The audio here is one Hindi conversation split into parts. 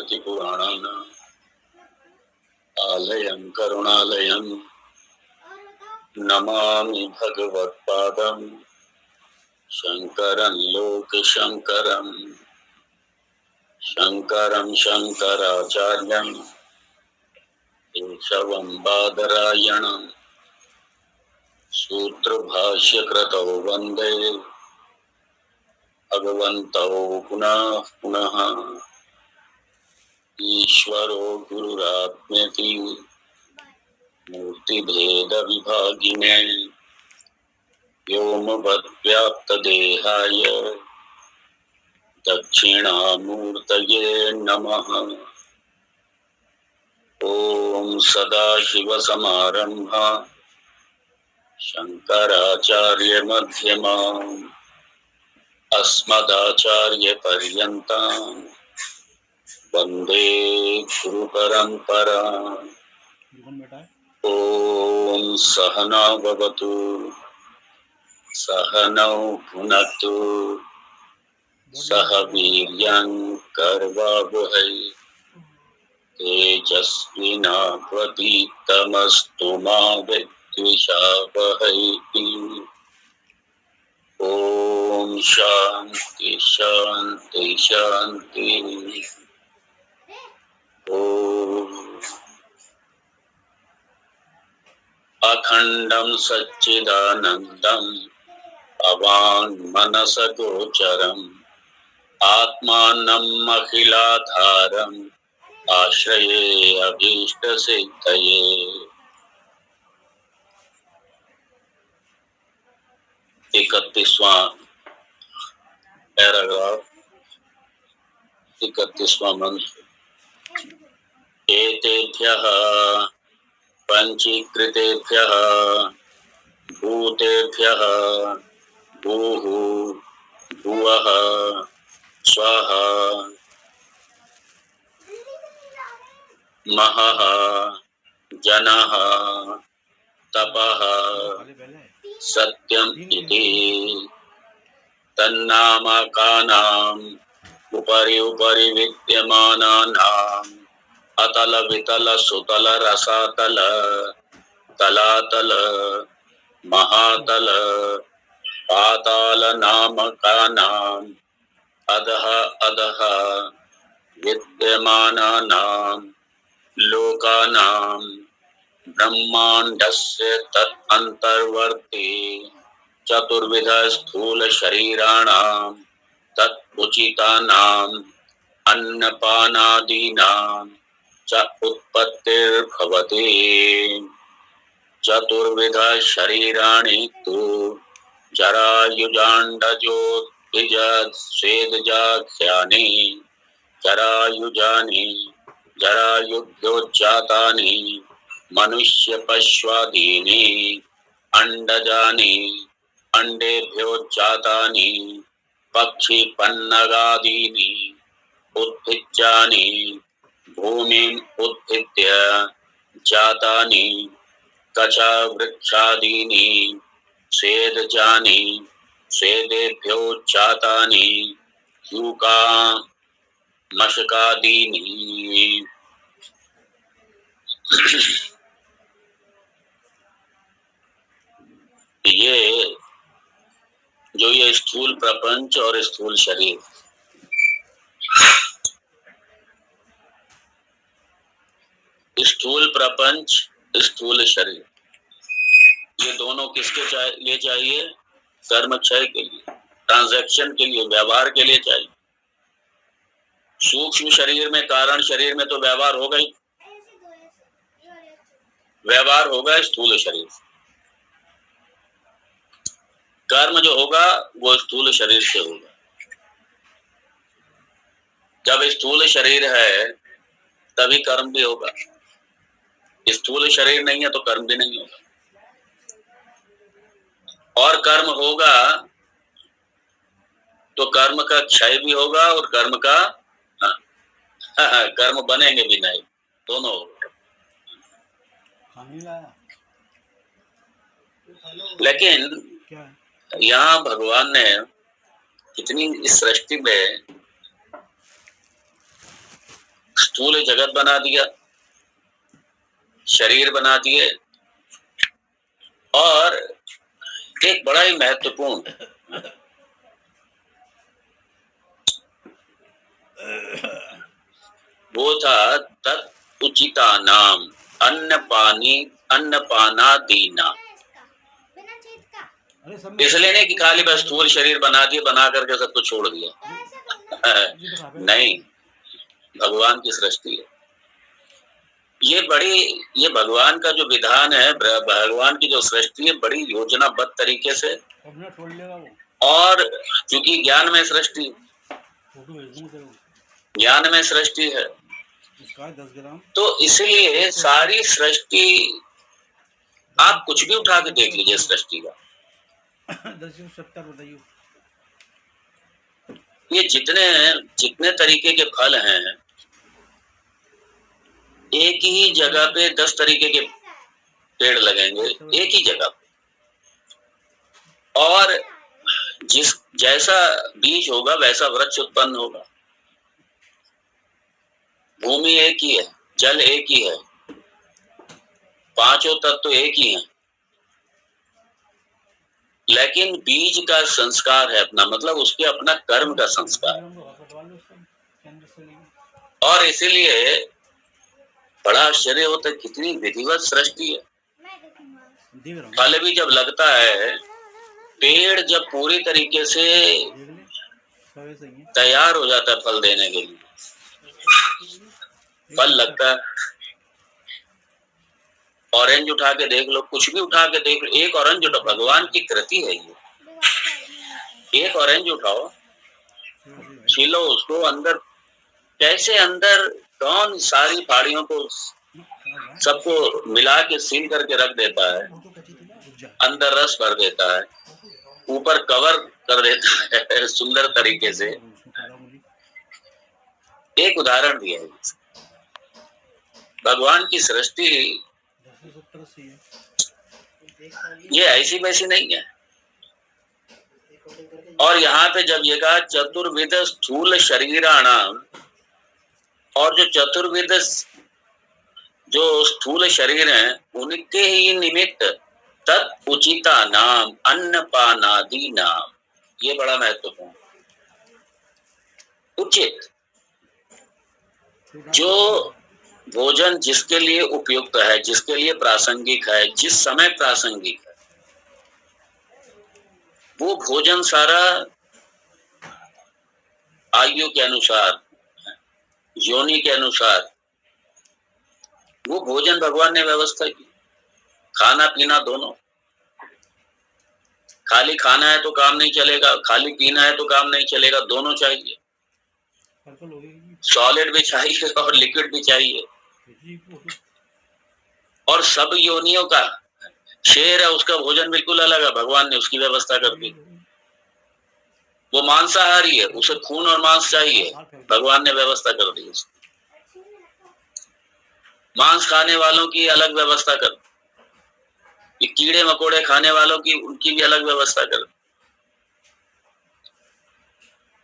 स्मृतिपुराणानाम् आलयं करुणालयं नमामि भगवत्पादं शङ्करं लोकशङ्करं शङ्करं शङ्कराचार्यं केशवं बादरायणं सूत्रभाष्यकृतौ वन्दे भगवन्तौ पुनः पुनः। ईश्वरो गुरुरात्मेति मूर्तिभेदविभागिने व्योमवद्व्याप्तदेहाय दक्षिणामूर्तये नमः। ॐ सदाशिवसमारम्भा शङ्कराचार्यमध्यमाम् अस्मदाचार्यपर्यन्ताम् वन्दे गुरुपरम्पराम्। ॐ सहना भवतु सहनौ भुनक्तु सह वीर्यं कर्वावहै तेजस्विनावधीतमस्तु मा विद्विषावहै। ॐ शान्ति शान्ति शान्ति। ॐ अखण्डं सच्चिदानन्दं अवाङ्मनसगोचरम् आत्मानम् अखिलाधारम् आश्रये अभीष्टसिद्धये। 31वां पैराग्राफ 31वां मंत्र। एतेभ्यः पंचीकृतेभ्यः भूतेभ्यः भूः भुवः स्वाहा महः जनः तपः सत्यम् इति तन्नामकानाम् उपरि उपरि विद्यमानानाम् अतल वितल सुतल रसातल तलातल महातल पाताल नामकानाम् अधः अधः विद्यमानानाम् लोकानाम् ब्रह्माण्डस्य तत् अन्तर्वर्ती चतुर्विध स्थूल शरीराणाम् तत् उचितानाम् अन्नपानादीनाम् च उत्पत्तिर्भवति। चतुर्विध शरीराणि तु जरायुजाण्डजोद्भिज स्वेदजाख्यानि जरायुजानि जरायुभ्योज्जातानि मनुष्य पश्वादीनि अंडजानि अंडेभ्योज्जातानि पक्षी पन्नगादीनि उद्भिज्जानि भूमिम् उद्भिद्य जातानि कचा वृक्षादीनि स्वेदजानि स्वेदेभ्योज्जातानि यूका मशकादीनि। ये स्थूल प्रपंच और स्थूल शरीर, स्थूल प्रपंच स्थूल शरीर, ये दोनों किसके लिए चाहिए? कर्म क्षय के लिए, ट्रांजैक्शन के लिए, व्यवहार के लिए चाहिए। सूक्ष्म शरीर में, कारण शरीर में तो व्यवहार होगा ही, व्यवहार होगा स्थूल शरीर। कर्म जो होगा वो स्थूल शरीर से होगा। जब स्थूल शरीर है तभी कर्म भी होगा, स्थूल शरीर नहीं है तो कर्म भी नहीं होगा। और कर्म होगा तो कर्म का क्षय भी होगा और कर्म का कर्म बनेंगे भी नहीं, दोनों होगा। लेकिन यहाँ भगवान ने कितनी इस सृष्टि में स्थूल जगत बना दिया, शरीर बना दिए, और एक बड़ा ही महत्वपूर्ण वो था तत् उचिता नाम अन्नपानादीना। इसलिए नहीं कि खाली बस स्थूल शरीर बना दिए, बना करके सब कुछ छोड़ दिया। नहीं, भगवान की सृष्टि है ये भगवान का जो विधान है, भगवान की जो सृष्टि है, बड़ी योजनाबद्ध तरीके से, और क्योंकि ज्ञान में सृष्टि है, तो इसलिए सारी सृष्टि, आप कुछ भी उठा के देख लीजिए सृष्टि का, ये जितने तरीके के फल हैं, एक ही जगह पे 10 तरीके के पेड़ लगेंगे, एक ही जगह पे, और जैसा बीज होगा वैसा वृक्ष उत्पन्न होगा। भूमि एक ही है, जल एक ही है, पांचों तत्व एक ही हैं, लेकिन बीज का संस्कार है अपना, मतलब उसके अपना कर्म का संस्कार, और इसीलिए बड़ा आश्चर्य होता है, कितनी विधिवत सृष्टि है। फल भी जब लगता है, पेड़ जब पूरी तरीके से तैयार हो जाता है फल देने के लिए, फल लगता है। ऑरेंज उठा के देख लो, कुछ भी उठा के देख लो, एक ऑरेंज उठाओ, भगवान की कृति है ये। एक ऑरेंज उठाओ, छीलो उसको, अंदर कैसे, अंदर कौन सारी फाड़ियों को सबको मिला के सील करके रख देता है, अंदर रस भर देता है, ऊपर कवर कर देता है सुंदर तरीके से। एक उदाहरण दिया है, भगवान की सृष्टि ये ऐसी वैसी नहीं है। और यहाँ पे जब ये कहा चतुर्विध स्थूल शरीराणाम, और जो चतुर्विध जो स्थूल शरीर हैं, उनके ही निमित्त तत् उचिता नाम अन्नपानादि नाम, ये बड़ा महत्वपूर्ण। उचित, जो भोजन जिसके लिए उपयुक्त है, जिसके लिए प्रासंगिक है, जिस समय प्रासंगिक है, वो भोजन सारा आयु के अनुसार, योनि के अनुसार, वो भोजन भगवान ने व्यवस्था की। खाना पीना दोनों, खाली खाना है तो काम नहीं चलेगा, खाली पीना है तो काम नहीं चलेगा, दोनों चाहिए। सॉलिड भी चाहिए और लिक्विड भी चाहिए। और सब योनियों का शेर है, उसका भोजन बिल्कुल अलग है, भगवान ने उसकी व्यवस्था कर दी। वो मांसाहारी है, उसे खून और मांस चाहिए, भगवान ने व्यवस्था कर दी। मांस खाने वालों की अलग व्यवस्था कर, ये कीड़े मकोड़े खाने वालों की, उनकी भी अलग व्यवस्था कर।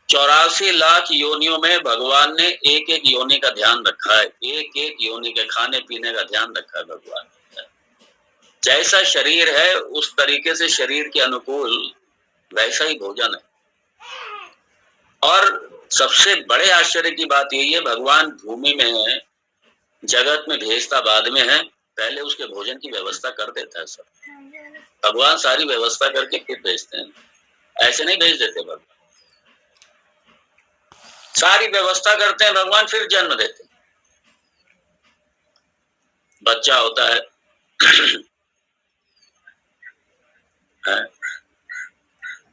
84 लाख योनियों में भगवान ने एक एक योनि का ध्यान रखा है, एक एक योनि के खाने पीने का ध्यान रखा है भगवान। जैसा शरीर है उस तरीके से शरीर के अनुकूल वैसा ही भोजन है। और सबसे बड़े आश्चर्य की बात यही है, भगवान भूमि में है, जगत में भेजता बाद में है, पहले उसके भोजन की व्यवस्था कर देता है। सब भगवान सारी व्यवस्था करके फिर भेजते हैं, ऐसे नहीं भेज देते भगवान। सारी व्यवस्था करते हैं भगवान, फिर जन्म देते हैं। बच्चा होता है,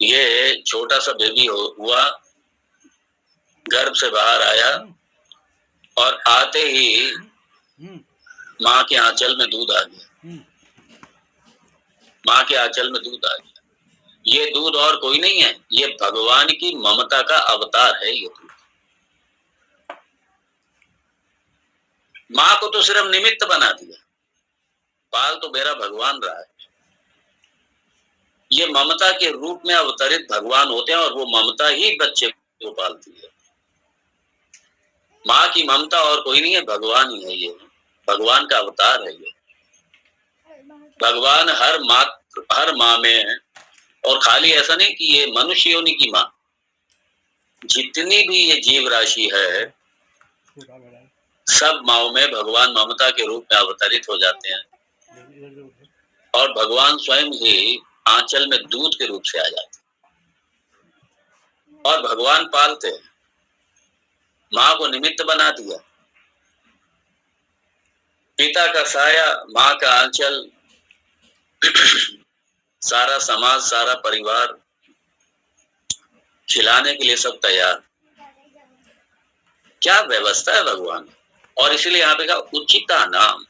ये छोटा सा बेबी हुआ, गर्भ से बाहर आया, और आते ही माँ के आंचल में दूध आ गया, माँ के आंचल में दूध आ गया। ये दूध और कोई नहीं है, ये भगवान की ममता का अवतार है। ये दूध माँ को तो सिर्फ निमित्त बना दिया, पाल तो मेरा भगवान रहा है। ये ममता के रूप में अवतरित भगवान होते हैं, और वो ममता ही बच्चे को पालती है। माँ की ममता और कोई नहीं है, भगवान ही है। ये भगवान का अवतार है। ये भगवान हर माँ में है। और खाली ऐसा नहीं कि ये मनुष्य योनि की माँ, जितनी भी ये जीव राशि है, सब माँओं में भगवान ममता के रूप में अवतरित हो जाते हैं और भगवान स्वयं ही आंचल में दूध के रूप से आ जाते हैं और भगवान पालते हैं। माँ को निमित्त बना दिया। पिता का साया, माँ का आंचल, सारा समाज, सारा परिवार, खिलाने के लिए सब तैयार। क्या व्यवस्था है भगवान। और इसलिए यहाँ पे कहा उचिता नाम,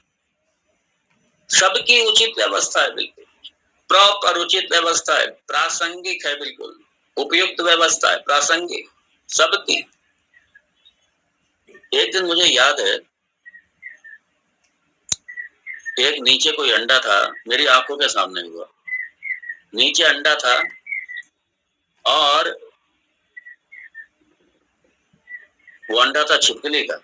सबकी उचित व्यवस्था है, बिल्कुल प्रॉपर उचित व्यवस्था है, प्रासंगिक है, बिल्कुल उपयुक्त व्यवस्था है, प्रासंगिक सबकी। एक दिन मुझे याद है, एक नीचे कोई अंडा था, मेरी आंखों के सामने हुआ। नीचे अंडा था और वो अंडा था छिपकली का,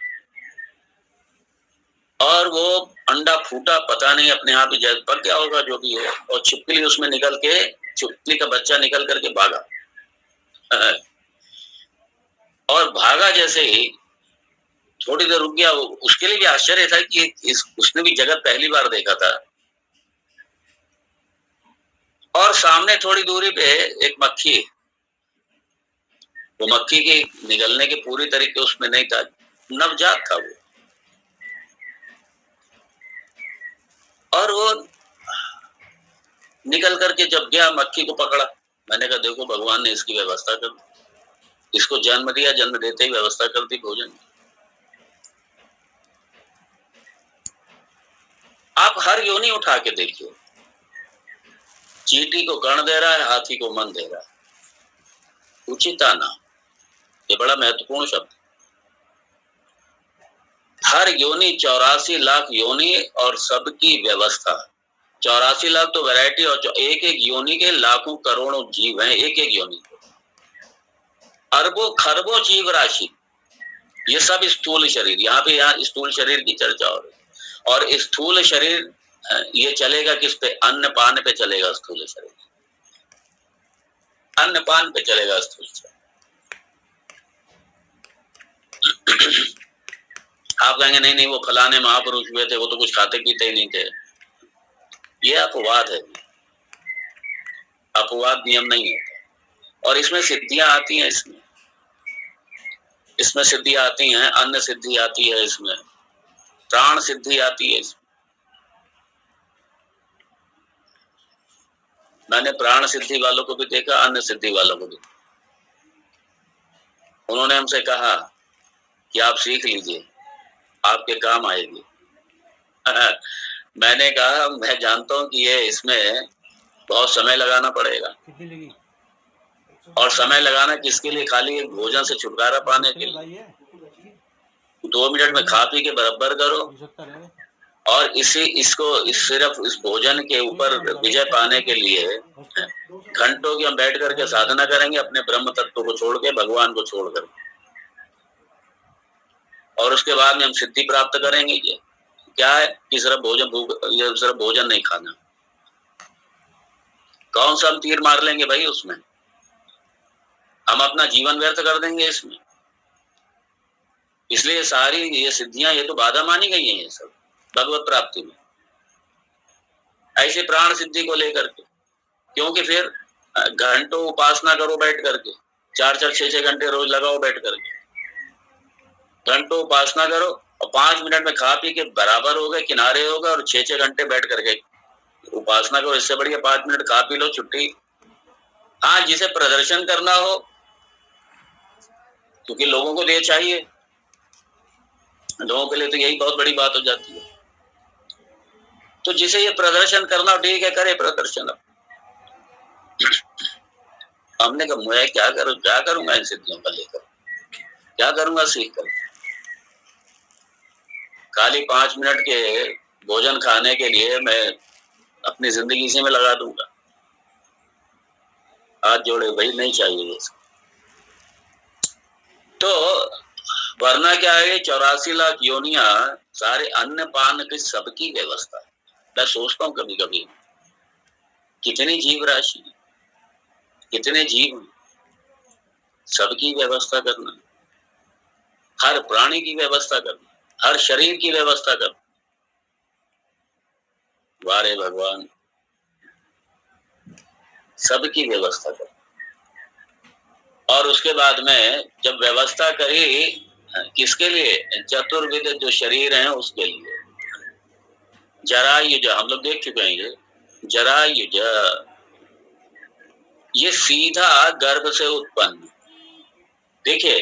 और वो अंडा फूटा, पता नहीं अपने आप ही जैसे पक गया होगा, जो भी हो, और छिपकली उसमें निकल के, छिपकली का बच्चा निकल करके भागा। और भागा जैसे ही थोड़ी देर रुक गया, उसके लिए भी आश्चर्य था कि उसने भी जगत पहली बार देखा था। और सामने थोड़ी दूरी पे एक मक्खी, वो मक्खी के निकलने के पूरी तरीके उसमें नहीं था, नवजात था वो। और वो निकल करके जब गया, मक्खी को पकड़ा। मैंने कहा देखो भगवान ने इसकी व्यवस्था कर दी, इसको जन्म दिया, जन्म देते ही व्यवस्था कर दी भोजन की। आप हर योनि उठा के देखिए, चींटी को कर्ण दे रहा है, हाथी को मन दे रहा है। उचिता नाम, ये बड़ा महत्वपूर्ण शब्द। हर योनि 84 लाख योनि और सबकी व्यवस्था। 84 लाख तो वैरायटी, और एक एक योनि के लाखों करोड़ों जीव हैं, एक एक योनि के अरबों खरबों जीव राशि। ये सब स्थूल शरीर, यहाँ स्थूल शरीर की चर्चा हो रही। और स्थूल शरीर ये चलेगा किस पे? अन्न पान पे चलेगा स्थूल शरीर, अन्न पान पे चलेगा स्थूल शरीर। आप कहेंगे नहीं नहीं, वो फलाने महापुरुष हुए थे, वो तो कुछ खाते पीते ही नहीं थे। ये अपवाद है, अपवाद नियम नहीं है। और इसमें सिद्धियां आती हैं, इसमें सिद्धि आती हैं, अन्न सिद्धि आती है, इसमें प्राण सिद्धि आती है। मैंने प्राण सिद्धि वालों को भी देखा, अन्न सिद्धि वालों को भी। उन्होंने हमसे कहा कि आप सीख लीजिए, आपके काम आएगी। मैंने कहा मैं जानता हूं कि ये इसमें बहुत समय लगाना पड़ेगा। और समय लगाना किसके लिए? खाली एक भोजन से छुटकारा पाने के लिए। 2 मिनट में खा पी के बराबर करो, और सिर्फ इस भोजन के ऊपर विजय पाने के लिए घंटों की हम बैठ करके साधना करेंगे, अपने ब्रह्म तत्व को छोड़ के, भगवान को छोड़कर, और उसके बाद में हम सिद्धि प्राप्त करेंगे। ये क्या है कि सिर्फ भोजन नहीं खाना। कौन सा हम तीर मार लेंगे भाई उसमें? हम अपना जीवन व्यर्थ कर देंगे इसमें। इसलिए सारी ये सिद्धियां, ये तो बाधा मानी गई हैं, ये सब भगवत प्राप्ति में। ऐसे प्राण सिद्धि को लेकर के, क्योंकि फिर घंटों उपासना करो बैठ करके, 4-4, 6-6 घंटे रोज लगाओ बैठ करके, घंटों उपासना करो, और 5 मिनट में खा पी के बराबर हो गए, किनारे हो गए, और 6-6 घंटे बैठ करके उपासना करो। इससे बढ़िया 5 मिनट खा पी लो, छुट्टी। हाँ, जिसे प्रदर्शन करना हो, क्योंकि लोगों को ये चाहिए, लोगों के लिए तो यही बहुत बड़ी बात हो जाती है। तो जिसे ये प्रदर्शन करना, ठीक है, करे प्रदर्शन। हमने कहा मैं क्या करूंगा इन सिद्धियों का लेकर, क्या करूंगा सीख कर? खाली 5 मिनट के भोजन खाने के लिए मैं अपनी जिंदगी इसी में लगा दूंगा। हाथ जोड़े भाई, नहीं चाहिए ये। तो वरना क्या है, 84 लाख योनियां, सारे अन्न पान की सबकी व्यवस्था। मैं सोचता हूँ कभी कभी, कितनी जीव राशि, कितने जीव, सबकी व्यवस्था करना, हर प्राणी की व्यवस्था करना, हर शरीर की व्यवस्था करना। वारे भगवान, सबकी व्यवस्था करना। और उसके बाद में जब व्यवस्था करी, किसके लिए? चतुर्विध जो शरीर हैं उसके लिए। जरायुज, हम लोग देख चुके हैं ये जरायुज, ये सीधा गर्भ से उत्पन्न। देखिए,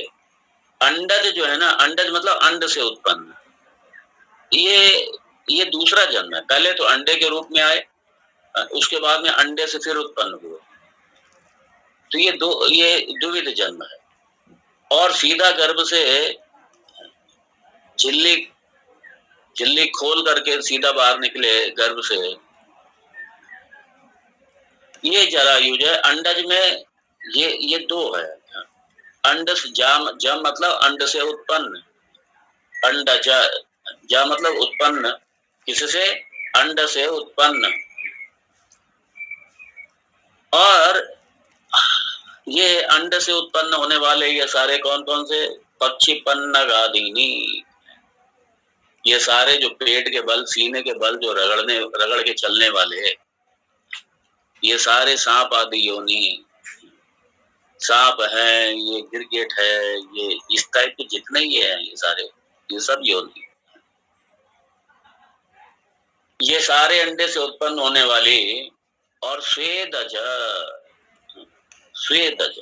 अंडज जो है ना, अंडज मतलब अंड से उत्पन्न, ये दूसरा जन्म है। पहले तो अंडे के रूप में आए, उसके बाद में अंडे से फिर उत्पन्न हुए। तो ये द्विविध जन्म है। और सीधा गर्भ से झिल्ली खोल करके सीधा बाहर निकले गर्भ से, ये जरायुज है। अंडज में ये दो है। अंडस जम मतलब अंड से उत्पन्न, अंडज जा मतलब उत्पन्न, किससे? अंड से उत्पन्न। और ये अंड से उत्पन्न होने वाले ये सारे कौन कौन से? पक्षी पन्नगादीनी, ये सारे जो पेट के बल, सीने के बल जो रगड़ के चलने वाले, ये सारे सांप आदि योनि, सांप है, ये गिरगिट है, ये इस टाइप के जितने ही है, ये सारे, ये सब योनि, ये सारे अंडे से उत्पन्न होने वाली। और स्वेदज, स्वेदज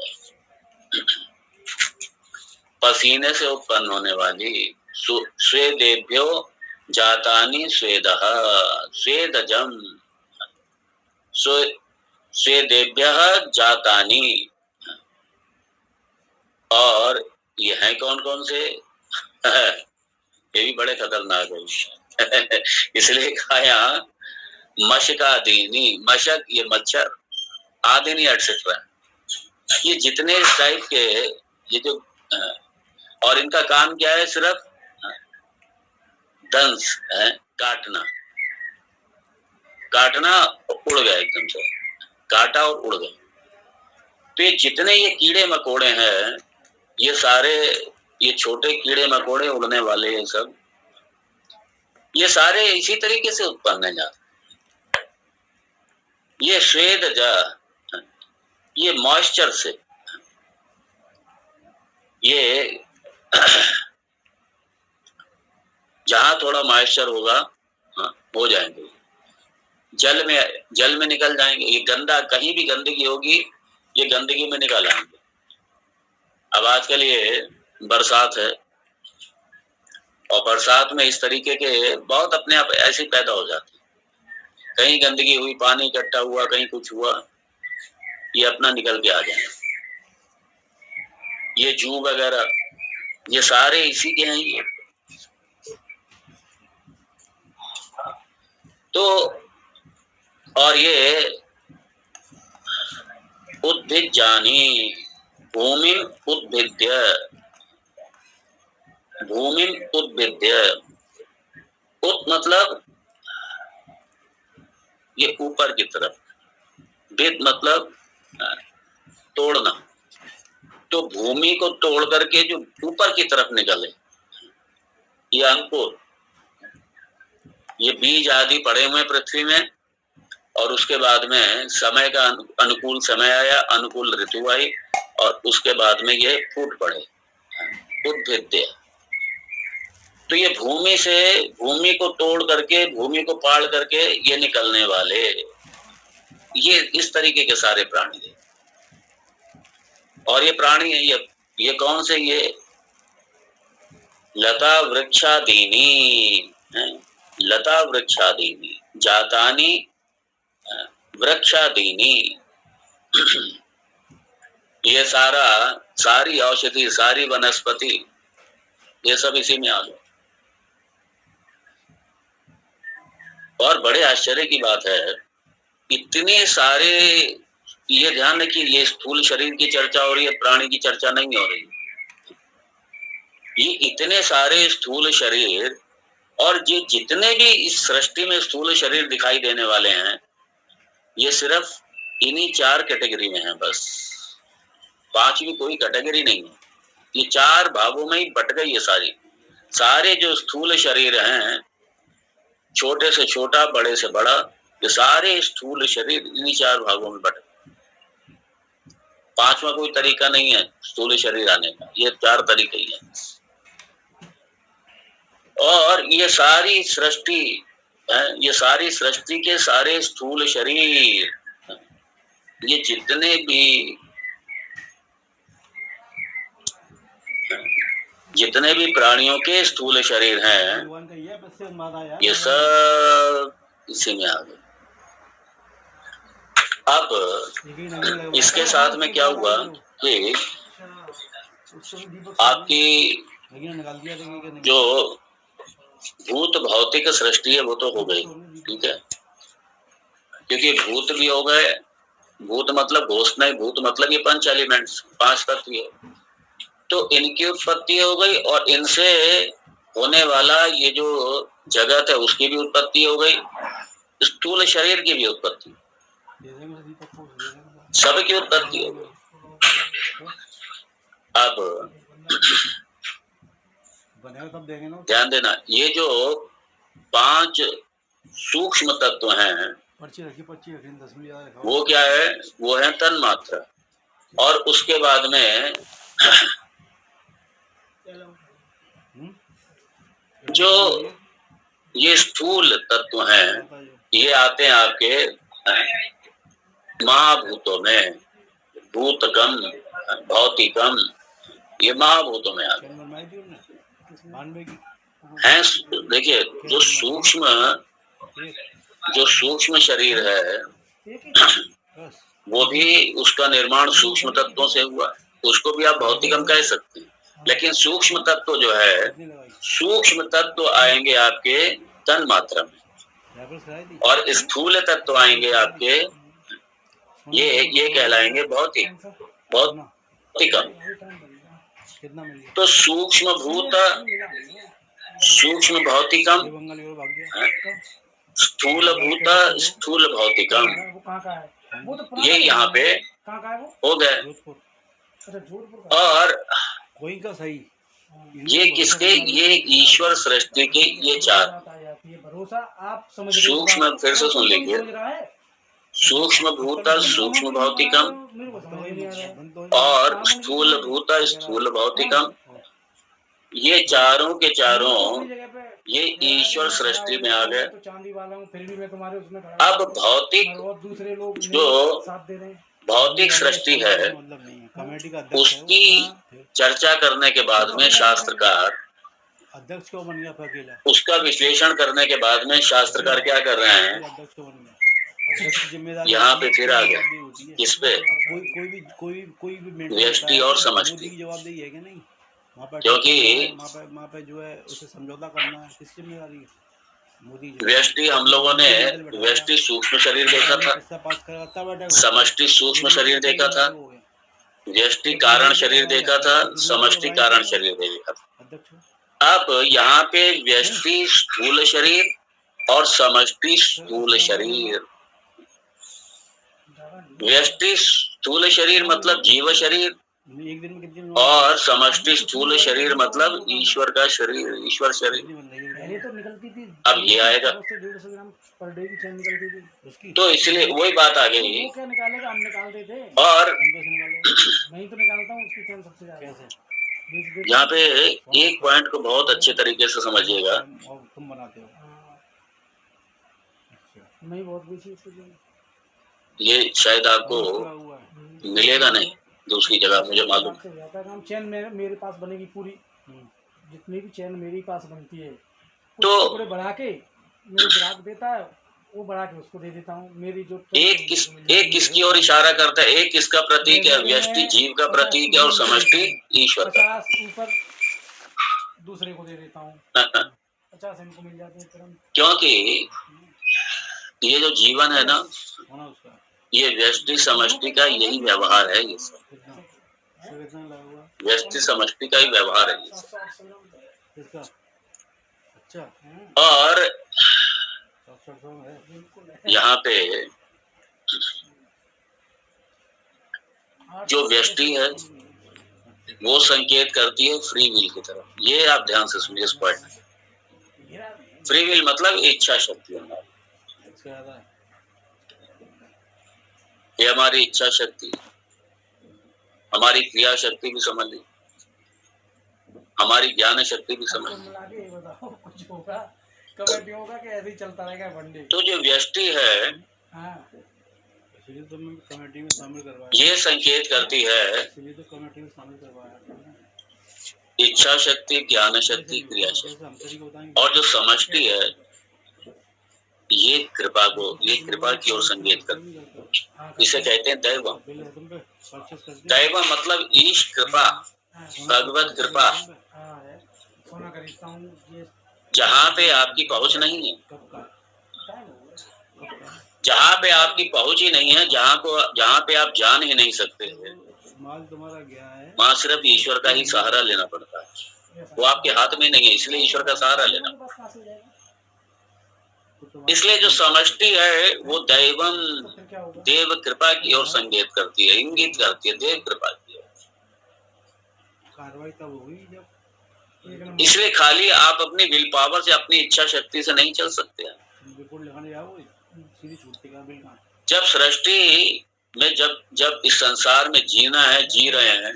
पसीने से उत्पन्न होने वाली। स्वेदेभ्यो जातानि स्वेदः, स्वेदजम, स्वेदेभ्यः जातानि। और ये है कौन कौन से? ये भी बड़े खतरनाक है। इसलिए कहा यहाँ मशकादीनी, मशक ये मच्छर, आदिनी एटसेट्रा, ये जितने इस टाइप के, ये जो, और इनका काम क्या है? सिर्फ दंश है, काटना, काटना, उड़ गए एकदम से, काटा और उड़ गए। तो ये जितने ये कीड़े मकोड़े हैं, ये सारे, ये छोटे कीड़े मकोड़े उड़ने वाले, ये सब, ये सारे इसी तरीके से उत्पन्न है जाते। ये स्वेदज, ये मॉइस्चर से, ये जहां थोड़ा मॉइस्चर होगा, हो जाएंगे, जल में निकल जाएंगे। ये गंदा, कहीं भी गंदगी होगी, ये गंदगी में निकल आएंगे। अब आजकल ये बरसात है, और बरसात में इस तरीके के बहुत अपने आप ऐसे पैदा हो जाते हैं। कहीं गंदगी हुई, पानी इकट्ठा हुआ, कहीं कुछ हुआ, ये अपना निकल के आ जाए। ये जू वगैरह, ये सारे इसी के हैं ये। तो और ये उद्भिज्जानि भूमि उद्भिद्य, भूमि उद्भिद्य, उत मतलब ये ऊपर की तरफ, विद मतलब तोड़ना, तो भूमि को तोड़ करके जो ऊपर की तरफ निकले, ये अंकुर, ये बीज आदि पड़े हुए पृथ्वी में, और उसके बाद में समय का अनुकूल समय आया, अनुकूल ऋतु आई, और उसके बाद में ये फूट पड़े, उद्भिद्य। तो ये भूमि से, भूमि को तोड़ करके, भूमि को पाड़ करके ये निकलने वाले, ये इस तरीके के सारे प्राणी है। और ये प्राणी है, ये कौन से? ये लता वृक्षादीनी, लता वृक्षादीनी, जातानि वृक्षादीनी, ये सारी औषधि, सारी वनस्पति, ये सब इसी में आ गए। और बड़े आश्चर्य की बात है, इतने सारे, ये ध्यान रखिए, ये स्थूल शरीर की चर्चा हो रही है, प्राणी की चर्चा नहीं हो रही। ये इतने सारे स्थूल शरीर और ये जितने भी इस सृष्टि में स्थूल शरीर दिखाई देने वाले हैं, ये सिर्फ इन्हीं 4 कैटेगरी में है बस। 5वीं कोई कैटेगरी नहीं है। ये 4 भागों में ही बट गई है सारी। सारे जो स्थूल शरीर हैं, छोटे से छोटा, बड़े से बड़ा, ये सारे स्थूल शरीर इन्हीं 4 भागों में बट गए। 5वां कोई तरीका नहीं है स्थूल शरीर आने का, ये 4 तरीके ही हैं। और ये सारी सृष्टि ये सारी सृष्टि के सारे स्थूल शरीर, ये जितने भी प्राणियों के स्थूल शरीर हैं, ये सब इसी में आ गए। अब इसके साथ में क्या हुआ कि आपकी जो भूत भौतिक सृष्टि है वो तो हो गई, ठीक है, क्योंकि भूत भी हो गए। भूत मतलब घोषणा, भूत मतलब ये 5 एलिमेंट्स, 5 तत्व है, तो इनकी उत्पत्ति हो गई और इनसे होने वाला ये जो जगत है उसकी भी उत्पत्ति हो गई, स्थूल शरीर की भी उत्पत्ति, सबकी उत्पत्ति हो गई। अब ध्यान देना, ये जो 5 सूक्ष्म तत्व हैं वो क्या है, वो है तन मात्रा। और उसके बाद में जो ये स्थूल तत्व हैं, ये आते हैं आपके महाभूतों में, भूतकम, भौतिकम, ये महाभूतों में आते हैं। देखिए, जो सूक्ष्म शरीर है वो भी, उसका निर्माण सूक्ष्म तत्वों से हुआ, उसको भी आप भौतिकम कह सकते हैं। लेकिन सूक्ष्म तत्व जो है, सूक्ष्म तत्व आएंगे आपके तन मात्रा में, और स्थूल तत्व आएंगे आपके, ये कहलाएंगे भौतिकम। तो सूक्ष्म भूत, सूक्ष्म भौतिकम, स्थूल भूत, स्थूल भौतिकम, ये यहाँ पे हो गए। और ये किसके, ये ईश्वर सृष्टि के ये 4 सूक्ष्म, फिर से सुन लीजिए, सूक्ष्म भूत, सूक्ष्म भौतिकम, और स्थूल भूत, स्थूल भौतिकम, ये चारों के चारों ये ईश्वर सृष्टि में आ गए। अब जो भौतिक सृष्टि है उसकी चर्चा करने के बाद में शास्त्रकार, उसका विश्लेषण करने के बाद में शास्त्रकार क्या कर रहे हैं, यहाँ पे फिर आ गया किस पे, व्यष्टि और समष्टि। क्योंकि जो है उसे समझौता करना है, किस जिम्मेदारी है? व्यष्टि हम लोगों ने, व्यष्टि सूक्ष्म शरीर देखा था, समष्टि सूक्ष्म शरीर देखा था, व्यष्टि कारण शरीर देखा था, समष्टि कारण शरीर देखा था। अब यहाँ पे व्यष्टि स्थूल शरीर और समष्टि स्थूल शरीर। व्यष्टि स्थूल शरीर मतलब जीव शरीर, और समष्टि स्थूल शरीर मतलब ईश्वर का शरीर, ईश्वर शरीर। अब ये आएगा, तो इसलिए वही बात आ गई। और यहाँ पे एक पॉइंट को बहुत अच्छे तरीके से समझिएगा, ये शायद आपको मिलेगा नहीं दूसरी जगह, मुझे मालूम। चैन मेरे पास बनेगी पूरी, जितनी भी चैन मेरे पास बनती है तो बढ़ा के मेरे ग्राहक देता है, वो बढ़ा के उसको दे देता हूँ। मेरी जो एक किसकी ओर इशारा करता है, एक किसका प्रतीक है, व्यष्टि जीव का प्रतीक है और समष्टि ईश्वर का। 50 ऊपर दूसरे को दे देता हूँ, 50 इनको मिल जाते हैं। क्योंकि ये जो जीवन है ना, ये व्यष्टि समष्टि का यही व्यवहार है। ये सब कितना लगा हुआ? व्यष्टि समष्टि का ही व्यवहार है ये। 700-800 ग्राम तो है। किसका? अच्छा, और 700 है। बिल्कुल है। यहाँ पे जो 800 व्यष्टि है वो संकेत करती है फ्री विल की तरफ। ये आप ध्यान से सुनिए इस पॉइंट। मेरा नहीं। फ्री विल मतलब इच्छा शक्ति हमारी, इसका ज्यादा है। ये हमारी इच्छा शक्ति, हमारी क्रिया शक्ति भी समझ ली, हमारी ज्ञान शक्ति भी समझ आपको ली। मिला के ये बताओ कुछ होगा कमेटियों का कि ऐसे ही चलता रहेगा फंडे? तो जो व्यष्टि है हाँ इसलिए तो मैं कमेटी में शामिल करवाया। ये संकेत करती है इसलिए तो कमेटी में शामिल करवाया। इच्छा शक्ति, ज्ञान शक्ति, क्रिया शक्ति। और जो समष्टि है ये कृपा को, ये कृपा की ओर संकेत करती है। इसे कहते हैं दैवम। दैवम मतलब ईश कृपा, भगवत कृपा, हाँ है। सोना खरीदता हूँ ये जहाँ पे आपकी पहुंच नहीं है, टाइम हो गया। जहाँ पे आपकी पहुंच ही नहीं है, जहाँ पे आप जान ही नहीं सकते हैं, माल तुम्हारा गया है, वहाँ सिर्फ ईश्वर का ही सहारा लेना पड़ता है। वो आपके हाथ में नहीं है, इसलिए ईश्वर का सहारा लेना। इसलिए जो समष्टि है वो दैवम, देव कृपा की ओर संकेत करती है, इंगित करती है देव कृपा की ओर। कार्रवाई तब होगी जब, इसलिए खाली आप अपनी विल पावर से, अपनी इच्छा शक्ति से नहीं चल सकते हैं। जब सृष्टि में, जब इस संसार में जीना है, जी रहे हैं,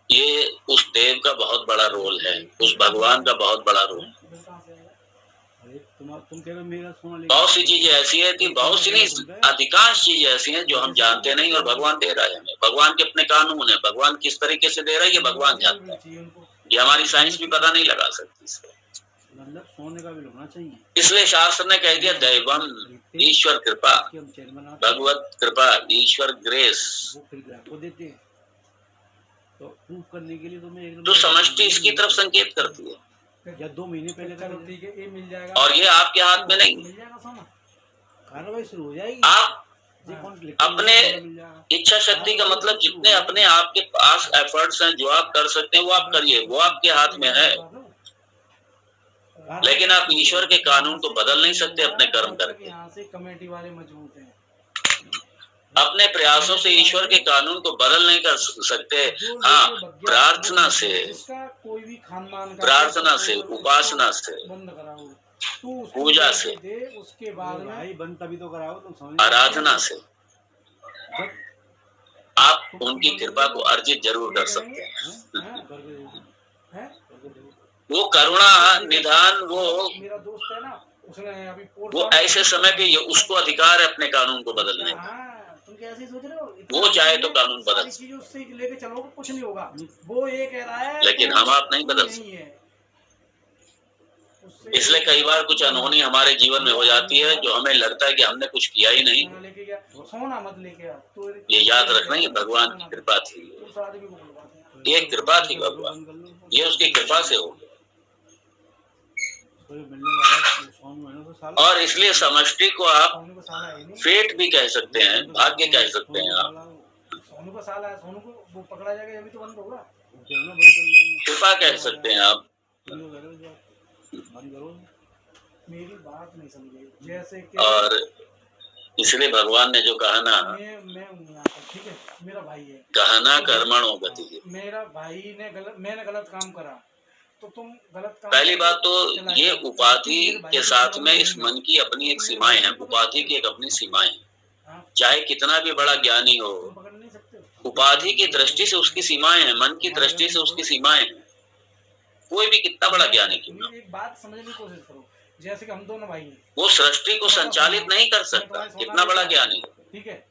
ये उस देव का बहुत बड़ा रोल है, उस भगवान का बहुत बड़ा रोल है। बहुत सी चीजें ऐसी है कि बहुत सी नहीं, अधिकांश चीजें ऐसी हैं जो हम जानते नहीं और भगवान दे रहा है हमें। भगवान के अपने कानून है, भगवान किस तरीके से दे रहा है ये भगवान जानता है, ये हमारी साइंस भी पता नहीं लगा सकती। मतलब सोने का भी होना चाहिए। इसलिए शास्त्र ने कह दिया दैवम, ईश्वर कृपा, भगवत कृपा, ईश्वर ग्रेस। वो देते हैं तो प्रूफ करने के लिए तो समष्टि इसकी तरफ संकेत करती है। या 2 महीने पहले चलो ठीक है, ये मिल जाएगा और ये आपके हाथ में नहीं। मिल जाएगा सोना, कार्रवाई शुरू हो जाएगी। आप अपने इच्छा शक्ति का मतलब जितने अपने आपके पास एफर्ट्स हैं, जो आप कर सकते हैं वो आप करिए, वो आपके हाथ में है। लेकिन आप ईश्वर के कानून को बदल नहीं सकते अपने कर्म करके। यहाँ से कमेटी वाले मजबूत हैं, अपने प्रयासों से ईश्वर के कानून को बदल नहीं कर सकते। हाँ, प्रार्थना से, कोई भी खानदान का प्रार्थना से, उपासना से, बंद कराओ, तू पूजा से, दे, उसके बाद में भाई बंद तभी तो कराओ तुम। आराधना से आप उनकी कृपा को अर्जित जरूर कर सकते हैं। वो करुणा निधान, वो मेरा दोस्त है ना, उसने अभी वो ऐसे समय पे उसको अधिकार है अपने कानून को बदलने का। तुम कैसे सोच रहे हो? वो चाहे तो कानून बदल, सारी चीजें उससे लेके चलोगे कुछ नहीं होगा। वो ये कह रहा है लेकिन हम आप नहीं बदल सकते। इसलिए कई बार कुछ अनहोनी हमारे जीवन में हो जाती है जो हमें लगता है कि हमने कुछ किया ही नहीं। सोना मत लेके आ, तो ये याद रखना, ये भगवान की कृपा थी, ये कृपा थी भगवान, ये उसकी कृपा से हो गया। और इसलिए समष्टि को आप फेट भी कह सकते हैं, भाग्य कह सकते हैं आप। सोनू का साला है, सोनू को वो पकड़ा जाएगा, अभी तो बंद होगा। कृपा कह सकते हैं आप। मेरी बात नहीं समझे, जैसे कि और इसलिए भगवान ने जो कहा ना, मैं ठीक है, मेरा भाई है, कहा ना कर्मणो गति, मेरा भाई ने मैंने गलत काम करा तो तुम गलत काम। पहली बात तो ये उपाधि के साथ में इस मन की अपनी एक सीमाएं हैं, उपाधि की एक अपनी सीमाएं हैं। चाहे कितना भी बड़ा ज्ञानी हो, उपाधि की दृष्टि से उसकी सीमाएं हैं, मन की दृष्टि से उसकी सीमाएं हैं। कोई भी कितना बड़ा ज्ञानी क्यों ना, एक बात समझने की कोशिश करो, जैसे कि हम दोनों भाई हैं, वो सृष्टि को संचालित नहीं कर सकता, कितना बड़ा ज्ञानी, ठीक है,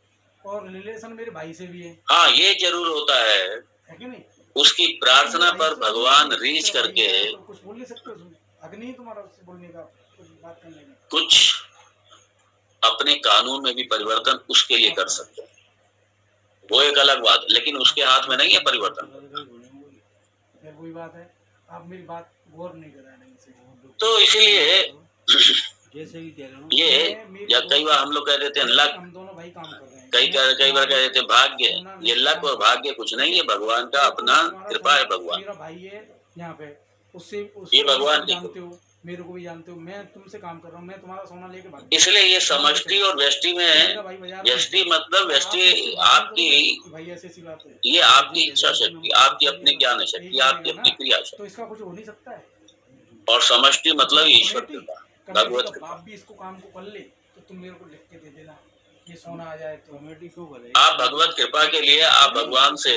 और रिलेशन मेरे भाई से भी है। हाँ, ये जरूर होता है कि नहीं? उसकी प्रार्थना पर भगवान रीच करके कुछ बोल नहीं सकते, अग्नि तुम्हारा उससे बोलने का, कुछ बात करने का, कुछ अपने कानून में भी परिवर्तन उसके लिए कर सकते हैं, वो एक अलग बात, लेकिन उसके हाथ में नहीं है परिवर्तन। वही बात है, आप मेरी बात गौर नहीं कर रहे हैं। तो इसीलिए जैसे भी कह रहे हो ये या कई बार हम लोग कह देते हैं लक, हम दोनों भाई काम कर रहे हैं। कई बार कह देते हैं भाग्य। ये लक और भाग्य कुछ नहीं है, भगवान का अपना कृपा है। भगवान मेरा भाई है यहाँ पे, उससे ये भगवान की जानते हो, मेरे को भी जानते हो, मैं तुमसे काम कर रहा हूँ, मैं तुम्हारा सोना लेके भाग इसलिए ये समष्टि और व्यष्टि में, व्यष्टि मतलब व्यष्टि आपकी, भाई ऐसी सी बात है, ये आपकी इच्छा शक्ति, आपकी अपनी ज्ञान शक्ति, आपकी अपनी क्रिया तो शक्ति, इसका कुछ हो नहीं सकता है। और समष्टि मतलब ईश्वर कृपा, भगवत कमेटी का कृपा। बाप भी इसको काम को कर ले तो तुम मेरे को लिख के दे देना, ये सोना आ जाए तो। कमेटी क्यों करे? आप भगवत कृपा के लिए आप भगवान से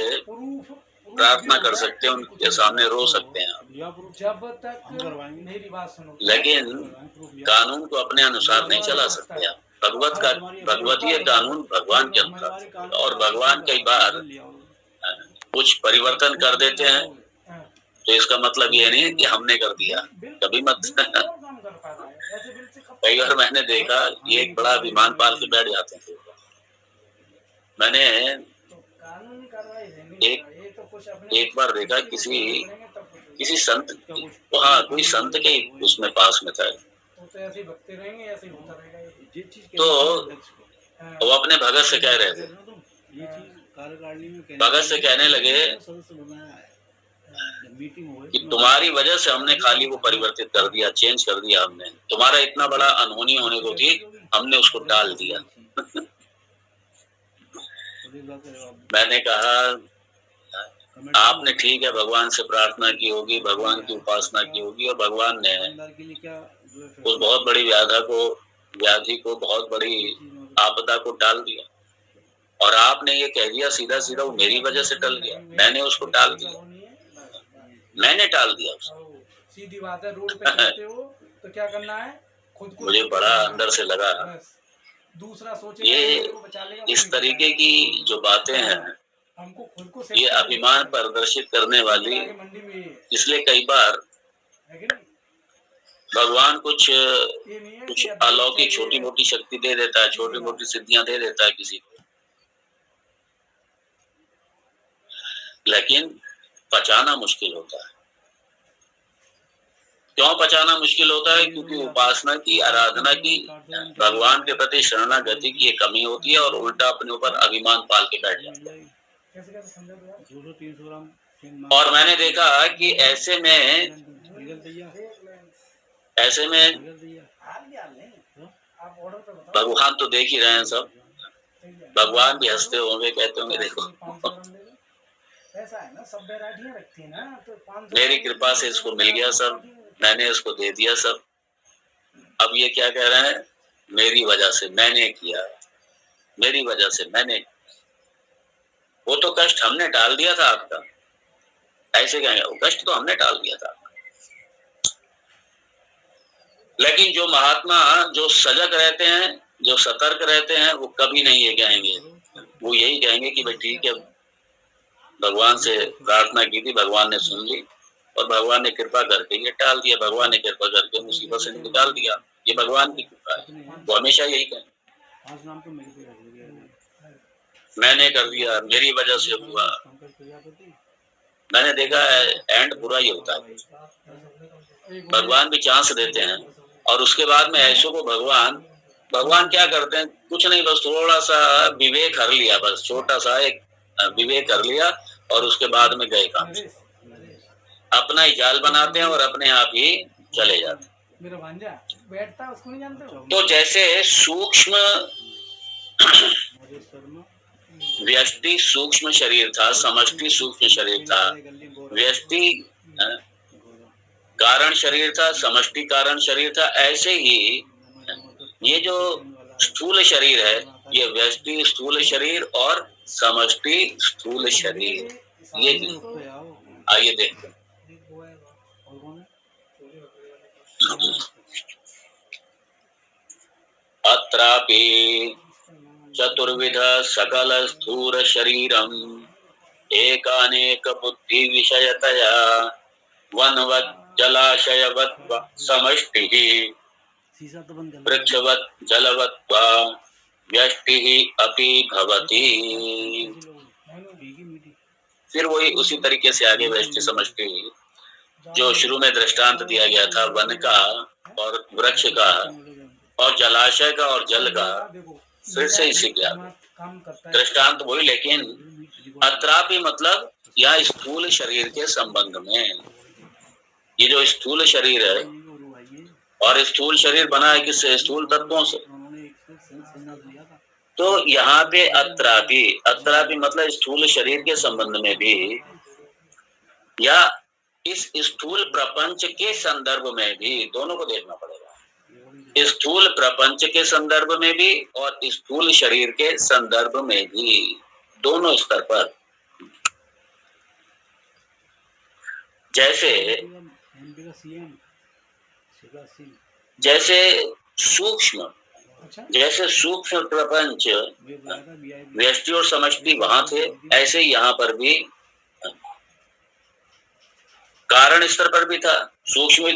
प्रार्थना कर सकते हैं, उनके सामने रो सकते हैं आप, जब तक मेरी बात सुनो, लेकिन कानून को अपने अनुसार नहीं चला सकते आप। भगवतीय कानून भगवान के अनुसार, और भगवान कई बार कुछ परिवर्तन कर देते हैं, तो इसका मतलब ये नहीं कि हमने कर दिया, कभी मत। कई बार मैंने देखा ये एक बड़ा विमान पाल के बैठ जाते हैं। मैंने एक बार देखा किसी संत, हाँ कोई संत के उसमें पास में था, तो वो अपने भगत से कह रहे थे, भगत से कहने लगे कि तुम्हारी वजह से हमने खाली को परिवर्तित कर दिया, चेंज कर दिया हमने, तुम्हारा इतना बड़ा अनहोनी होने को थी, हमने उसको टाल दिया। मैंने कहा आपने ठीक है भगवान से प्रार्थना की होगी, भगवान की उपासना की होगी, और भगवान ने उस बहुत बड़ी व्याधि को बहुत बड़ी आपदा को टाल दिया, और आपने ये कह दिया सीधा सीधा वो मेरी वजह से टल गया, मैंने उसको टाल दिया, मैंने टाल दिया उसको। सीधी बात है, रोड पे चलते हो तो क्या करना है, खुद को मुझे बड़ा अंदर से लगा, दूसरा सोचे ये इस तरीके की जो बातें हैं, हमको खुद को ये अभिमान प्रदर्शित करने वाली, इसलिए कई बार भगवान कुछ अलौकिक छोटी मोटी शक्ति दे देता है, छोटी मोटी सिद्धियां दे देता है किसी को, लेकिन पचाना मुश्किल होता है। क्यों पचाना मुश्किल होता है? क्योंकि उपासना की, आराधना की, भगवान के प्रति शरणागति की एक कमी होती है, और उल्टा अपने ऊपर अभिमान पाल के बैठ जाता है। और मैंने देखा कि ऐसे में भगवान तो देख ही रहे हैं सब, भगवान भी हंसते होंगे, कहते होंगे देखो मेरी कृपा से इसको मिल गया सब, मैंने इसको दे दिया सब, अब ये क्या कह रहे हैं, मेरी वजह से मैंने किया, मेरी वजह से मैंने, वो तो कष्ट हमने टाल दिया था आपका, ऐसे कहेंगे वो कष्ट तो हमने टाल दिया था। लेकिन जो महात्मा जो सजग रहते हैं, जो सतर्क रहते हैं, वो कभी नहीं ये कहेंगे, वो यही कहेंगे कि भाई ठीक है, भगवान से प्रार्थना की थी, भगवान ने सुन ली, और भगवान ने कृपा करके ये टाल दिया, भगवान ने कृपा करके मुसीबत से निकाल दिया, ये भगवान की कृपा है। वो हमेशा यही कहें, मैंने कर दिया, मेरी वजह से हुआ। मैंने देखा है एंड पूरा ही होता है, भगवान भी चांस देते हैं, और उसके बाद में ऐसो को भगवान क्या करते हैं, कुछ नहीं, बस थोड़ा सा विवेक हर लिया, बस छोटा सा एक विवेक कर लिया, और उसके बाद में गए काम, अपना ही जाल बनाते हैं और अपने आप ही चले जाते हैं। मेरा भांजा बैठता उसको नहीं जानते हो? तो जैसे सूक्ष्म व्यष्टि सूक्ष्म शरीर था, समष्टि सूक्ष्म शरीर था, व्यष्टि कारण शरीर था, समष्टि कारण शरीर था, ऐसे ही ये जो स्थूल शरीर है, ये व्यष्टि स्थूल शरीर और समष्टि स्थूल शरीर, ये आइए देखते हैं। अत्रापि चतुर्विध सकल स्थूल शरीरम एकानेक बुद्धि विषयतया वनवत् जलाशयवत् समष्टिः वृक्षवत् जलवत् वा व्यष्टिः अपि भवति। फिर वही उसी तरीके से आगे व्यष्टि समष्टि, जो शुरू में दृष्टांत दिया गया था वन का और वृक्ष का, और जलाशय का और जल का देखो फिर से इसी क्या काम करता है दृष्टांत वही, लेकिन अत्रापि मतलब यह स्थूल शरीर के संबंध में, ये जो स्थूल शरीर है और स्थूल शरीर बना है किससे? स्थूल तत्वों से। तो यहाँ पे अत्रापि मतलब स्थूल शरीर के संबंध में भी, या इस स्थूल प्रपंच के संदर्भ में भी, दोनों को देखना पड़ेगा। स्थूल प्रपंच के संदर्भ में भी और स्थूल शरीर के संदर्भ में भी, दोनों स्तर पर। जैसे सूक्ष्म प्रपंच व्यष्टि और समष्टि वहां थे, ऐसे यहाँ पर भी कारण स्तर पर भी था, सूक्ष्म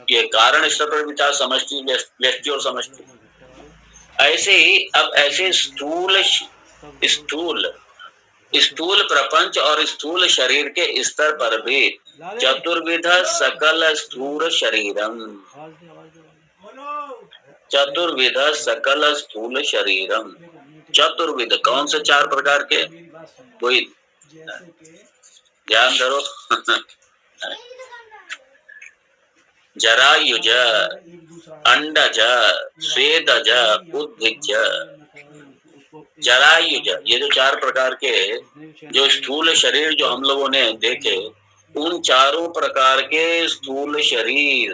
ये कारण स्तर पर भी था, समष्टि व्यष्टि और समष्टि। ऐसे ही अब ऐसे स्थूल प्रपंच और स्थूल शरीर के स्तर पर भी चतुर्विध सकल स्थूल शरीरम, चतुर्विध सकल स्थूल शरीरम। चतुर्विध कौन से? 4 प्रकार के, वही ध्यान धरो। जरायुज, अंडज, स्वेदज, उद्भिज, जरायुज, ये जो 4 प्रकार के जो स्थूल शरीर जो हम लोगों ने देखे, उन चारों प्रकार के स्थूल शरीर।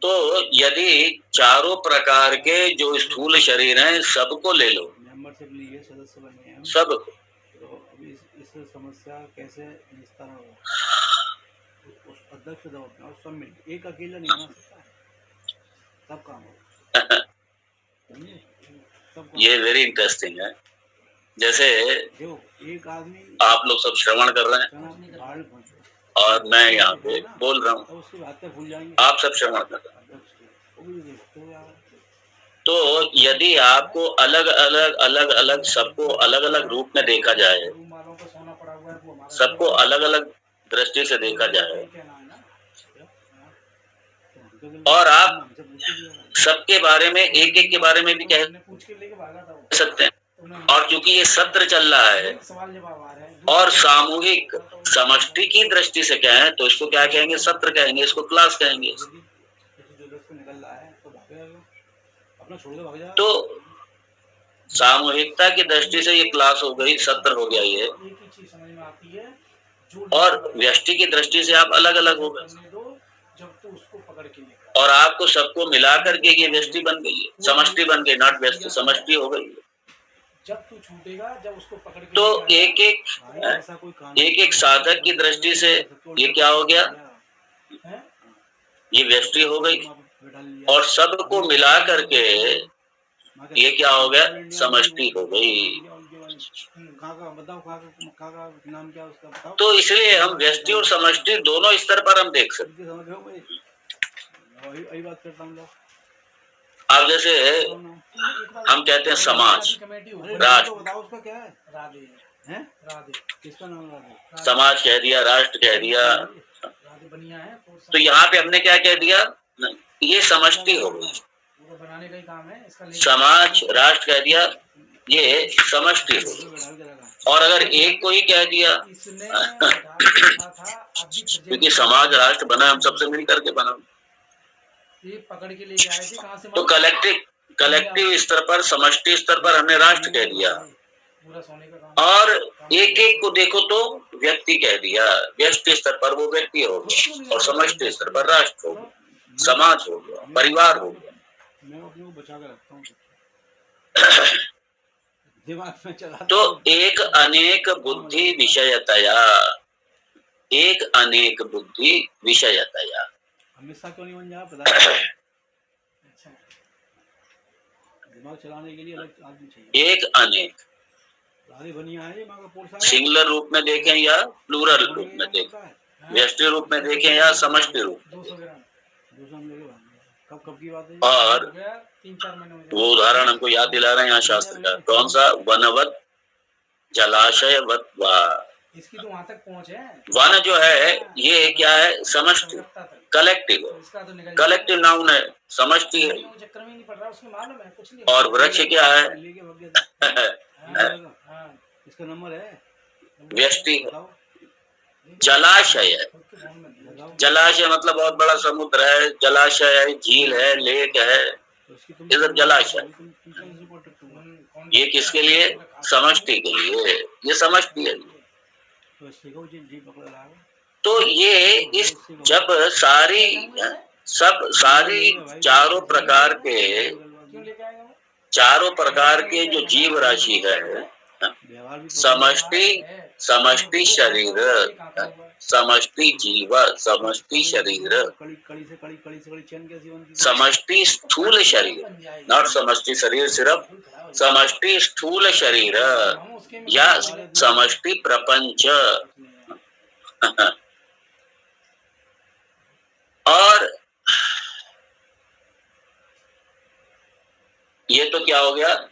तो यदि चारों प्रकार के जो स्थूल शरीर हैं, सबको ले लो, सबको, इस समस्या कैसे निस्तारण होगा? उस अध्यक्ष और सब मिल, एक अकेला नहीं बना सकता, तब काम होगा। ये वेरी इंटरेस्टिंग है। जैसे एक आदमी, आप लोग सब श्रवण कर रहे हैं और मैं यहाँ पे बोल रहा हूँ, आप सब श्रवण कर रहे हैं। तो यदि आपको अलग अलग सबको अलग अलग रूप में देखा जाए, सबको अलग अलग दृष्टि से देखा जाए, और आप सबके बारे में एक के बारे में भी कह सकते हैं, और क्योंकि ये सत्र चल रहा है और सामूहिक समष्टि की दृष्टि से कहें तो इसको क्या कहेंगे? सत्र कहेंगे, इसको क्लास कहेंगे। तो सामूहिकता की दृष्टि से ये क्लास हो गई, सत्र हो गया ये, और व्यष्टि की दृष्टि से आप अलग अलग हो गए, और आपको सबको मिला करके ये व्यष्टि बन गई है, समष्टि बन गई, नॉट व्यष्टि, समष्टि हो गई है। जब तू छूटेगा, जब उसको पकड़ के तो एक साधक की दृष्टि से ये क्या हो गया? ये व्यष्टि हो गई, और सबको मिला करके ये क्या हो गया? समष्टि हो गई। तो इसलिए हम व्यष्टि और समष्टि दोनों स्तर पर हम देख सकते हैं। अब जैसे हम कहते हैं समाज, राष्ट्र, समाज कह दिया, राष्ट्र कह दिया, तो यहाँ पे हमने क्या कह दिया? ये समष्टि हो गई। समाज राष्ट्र कह दिया, ये समष्टि हो गई। और अगर एक को ही कह दिया, क्योंकि समाज राष्ट्र बना हम सबसे मिल करके बना, पकड़ के लेके आए थे कहां से? तो कलेक्टिव स्तर पर, समष्टि स्तर पर हमने राष्ट्र कह दिया, और एक को देखो तो व्यक्ति कह दिया, व्यष्टि स्तर पर वो व्यक्ति हो गया, और समष्टि स्तर पर राष्ट्र हो गया, समाज हो गया, परिवार हो गया। मैं अपने को बचा के रखता हूँ। दिमाग में चला तो एक अनेक बुद्धि विषयतया, एक अनेक बुद्धि विषयतया, हमेशा क्यों नहीं बन जा पता है? दिमाग चलाने के लिए अलग आदमी चाहिए। एक अनेक सिंगुलर रूप में देखें या प्लूरल रूप में देखें, व्यष्टि रूप में देखें या समष्टि रूप में। कब की बात है? और वो उदाहरण हमको याद दिला रहे हैं यहाँ शास्त्र का, कौन सा? वनवत जलाशयवत वा, इसकी तो वहां तक पहुंच है। वन जो है ये क्या है, समष्टि, कलकत्ता तक। कलेक्टिव, तो इसका तो निकल कलेक्टिव नाउन है, समष्टि है। वो चक्कर में नहीं पड़ रहा, उसमें मालूम है कुछ नहीं। और वृक्ष क्या है? लेके भाग गया था। हाँ, इसका नंबर है, व्यष्टि है। बताओ जलाशय है, बताओ। जलाशय मतलब बहुत बड़ा समुद्र है, जलाशय है, झील है, लेक है, तो इसकी तुम इधर जलाशय। तुम कौन सी रिपोर्ट तुम ये किसके लिए? समष्टि के लिए, ये समष्टि है। तो सीखो जी जी पकड़ रहा है। तो ये इस जब सारी चारों प्रकार के जो जीव राशि है, व्यवहार भी तो समष्टि शरीर, समष्टि जीव, समष्टि शरीर, कड़ी से कड़ी चैन कैसी बनती है? समष्टि स्थूल शरीर, नॉट समष्टि शरीर सिर्फ, समष्टि स्थूल शरीर या समष्टि प्रपंच। और ये तो क्या हो गया,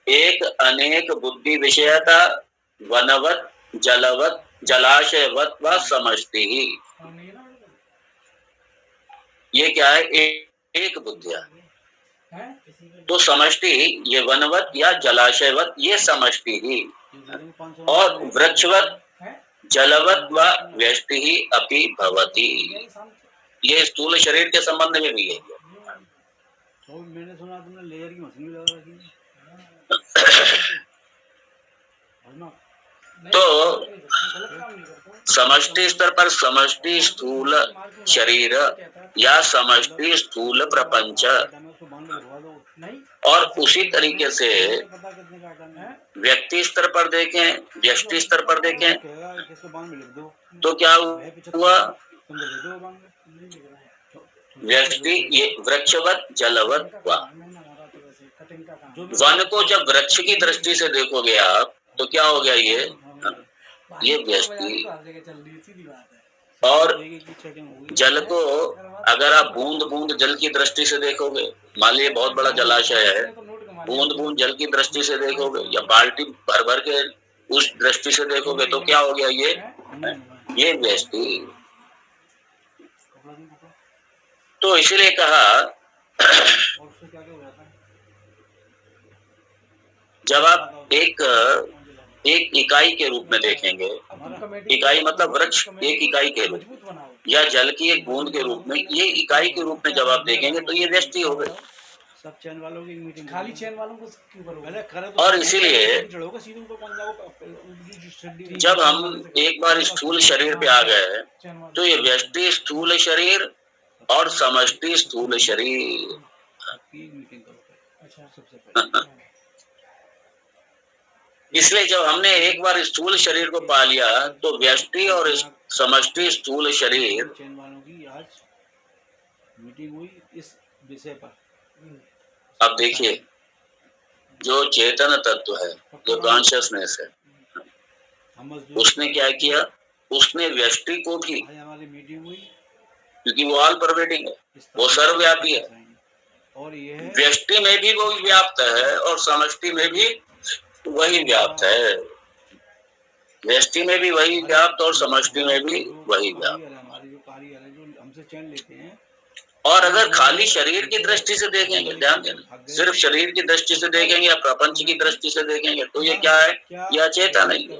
एक अनेक बुद्धि विषयता, वनवत, जलवत, जलाशयवत व समष्टि ही। ये क्या है? एक बुद्धिया। तो समष्टि ये वनवत या जलाशयवत, ये समष्टि ही। और वृक्षवत, जलवत व व्यष्टि ही अपि भवति। ये स्थूल शरीर के संबंध में भी है। तो मैंने सुना तुमने लेयर की मशीन भी लगा रखी है। तो समष्टि स्तर पर समष्टि स्थूल शरीर या समष्टि स्थूल प्रपंच, और उसी तरीके से व्यक्ति स्तर पर देखें, व्यष्टि स्तर पर देखें तो क्या हुआ? व्यष्टि ये वृक्षवत, जलवत व। वन को जब वृक्ष की दृष्टि से देखोगे आप तो क्या हो गया? ये व्यष्टि। और जल को अगर आप बूंद बूंद जल की दृष्टि से देखोगे, मान लीजिए बहुत बड़ा जलाशय है, बूंद बूंद जल की दृष्टि से देखोगे या बाल्टी भर भर के उस दृष्टि से देखोगे तो क्या हो गया? ये व्यष्टि। तो इसलिए कहा जब आप एक इकाई के रूप में देखेंगे, इकाई मतलब वृक्ष एक इकाई के रूप में, या जल की एक बूंद के रूप में, ये इकाई के रूप में जब आप देखेंगे तो ये व्यष्टि हो गए। सब चैन वालों की मीटिंग, खाली चैन वालों को क्यों करोगे? और इसीलिए जब हम एक बार स्थूल शरीर पे आ गए तो ये व्यष्टि स्थूल शरीर और समष्टि स्थूल शरीर। इसलिए जब हमने एक बार स्थूल शरीर को पा लिया तो व्यष्टि और समष्टि स्थूल शरीर। चैन वालों की आज मीटिंग हुई इस विषय पर। अब देखिए, जो चेतन तत्व है, जो कॉन्शियसनेस है, उसने क्या किया? उसने व्यष्टि को भी, हमारी मीटिंग हुई क्योंकि वो ऑल परवेडिंग है, वो सर्वव्यापी है, और ये व्यष्टि में भी वो व्याप्त है और समष्टि में भी वही व्याप्त है। व्यष्टि में भी वही व्याप्त और समष्टि में भी वही व्याप्त। हमारे जो कार्य है जो हमसे चैन लेते हैं, और अगर खाली शरीर की दृष्टि से देखेंगे, ध्यान देना, सिर्फ शरीर की दृष्टि से देखेंगे या प्रपंच की दृष्टि से देखेंगे तो ये क्या है? यह अचेतन नहीं है।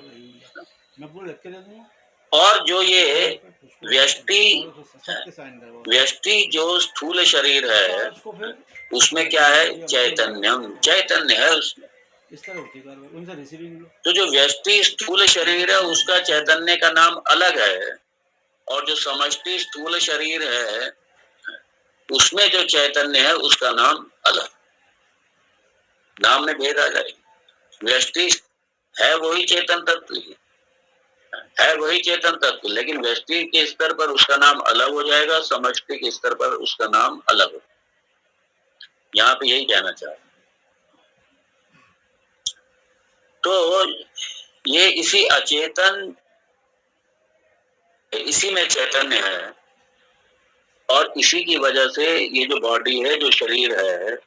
और जो ये व्यष्टि जो स्थूल शरीर है उसमें क्या है? चैतन्यम, चैतन्य है उसमें। तो जो व्यष्टि स्थूल शरीर है उसका चैतन्य का नाम अलग है, और जो समष्टि स्थूल शरीर है उसमें जो चैतन्य है उसका नाम अलग। नाम में भेद आ जाएगा। व्यष्टि है वही चेतन तत्व ही है, वही चेतन तत्व, लेकिन व्यष्टि के स्तर पर उसका नाम अलग हो जाएगा, समष्टि के स्तर पर उसका नाम अलग हो। यहाँ पे यही कहना चाह रहे। तो ये इसी अचेतन, इसी में चैतन्य है, और इसी की वजह से ये जो बॉडी है, जो शरीर है,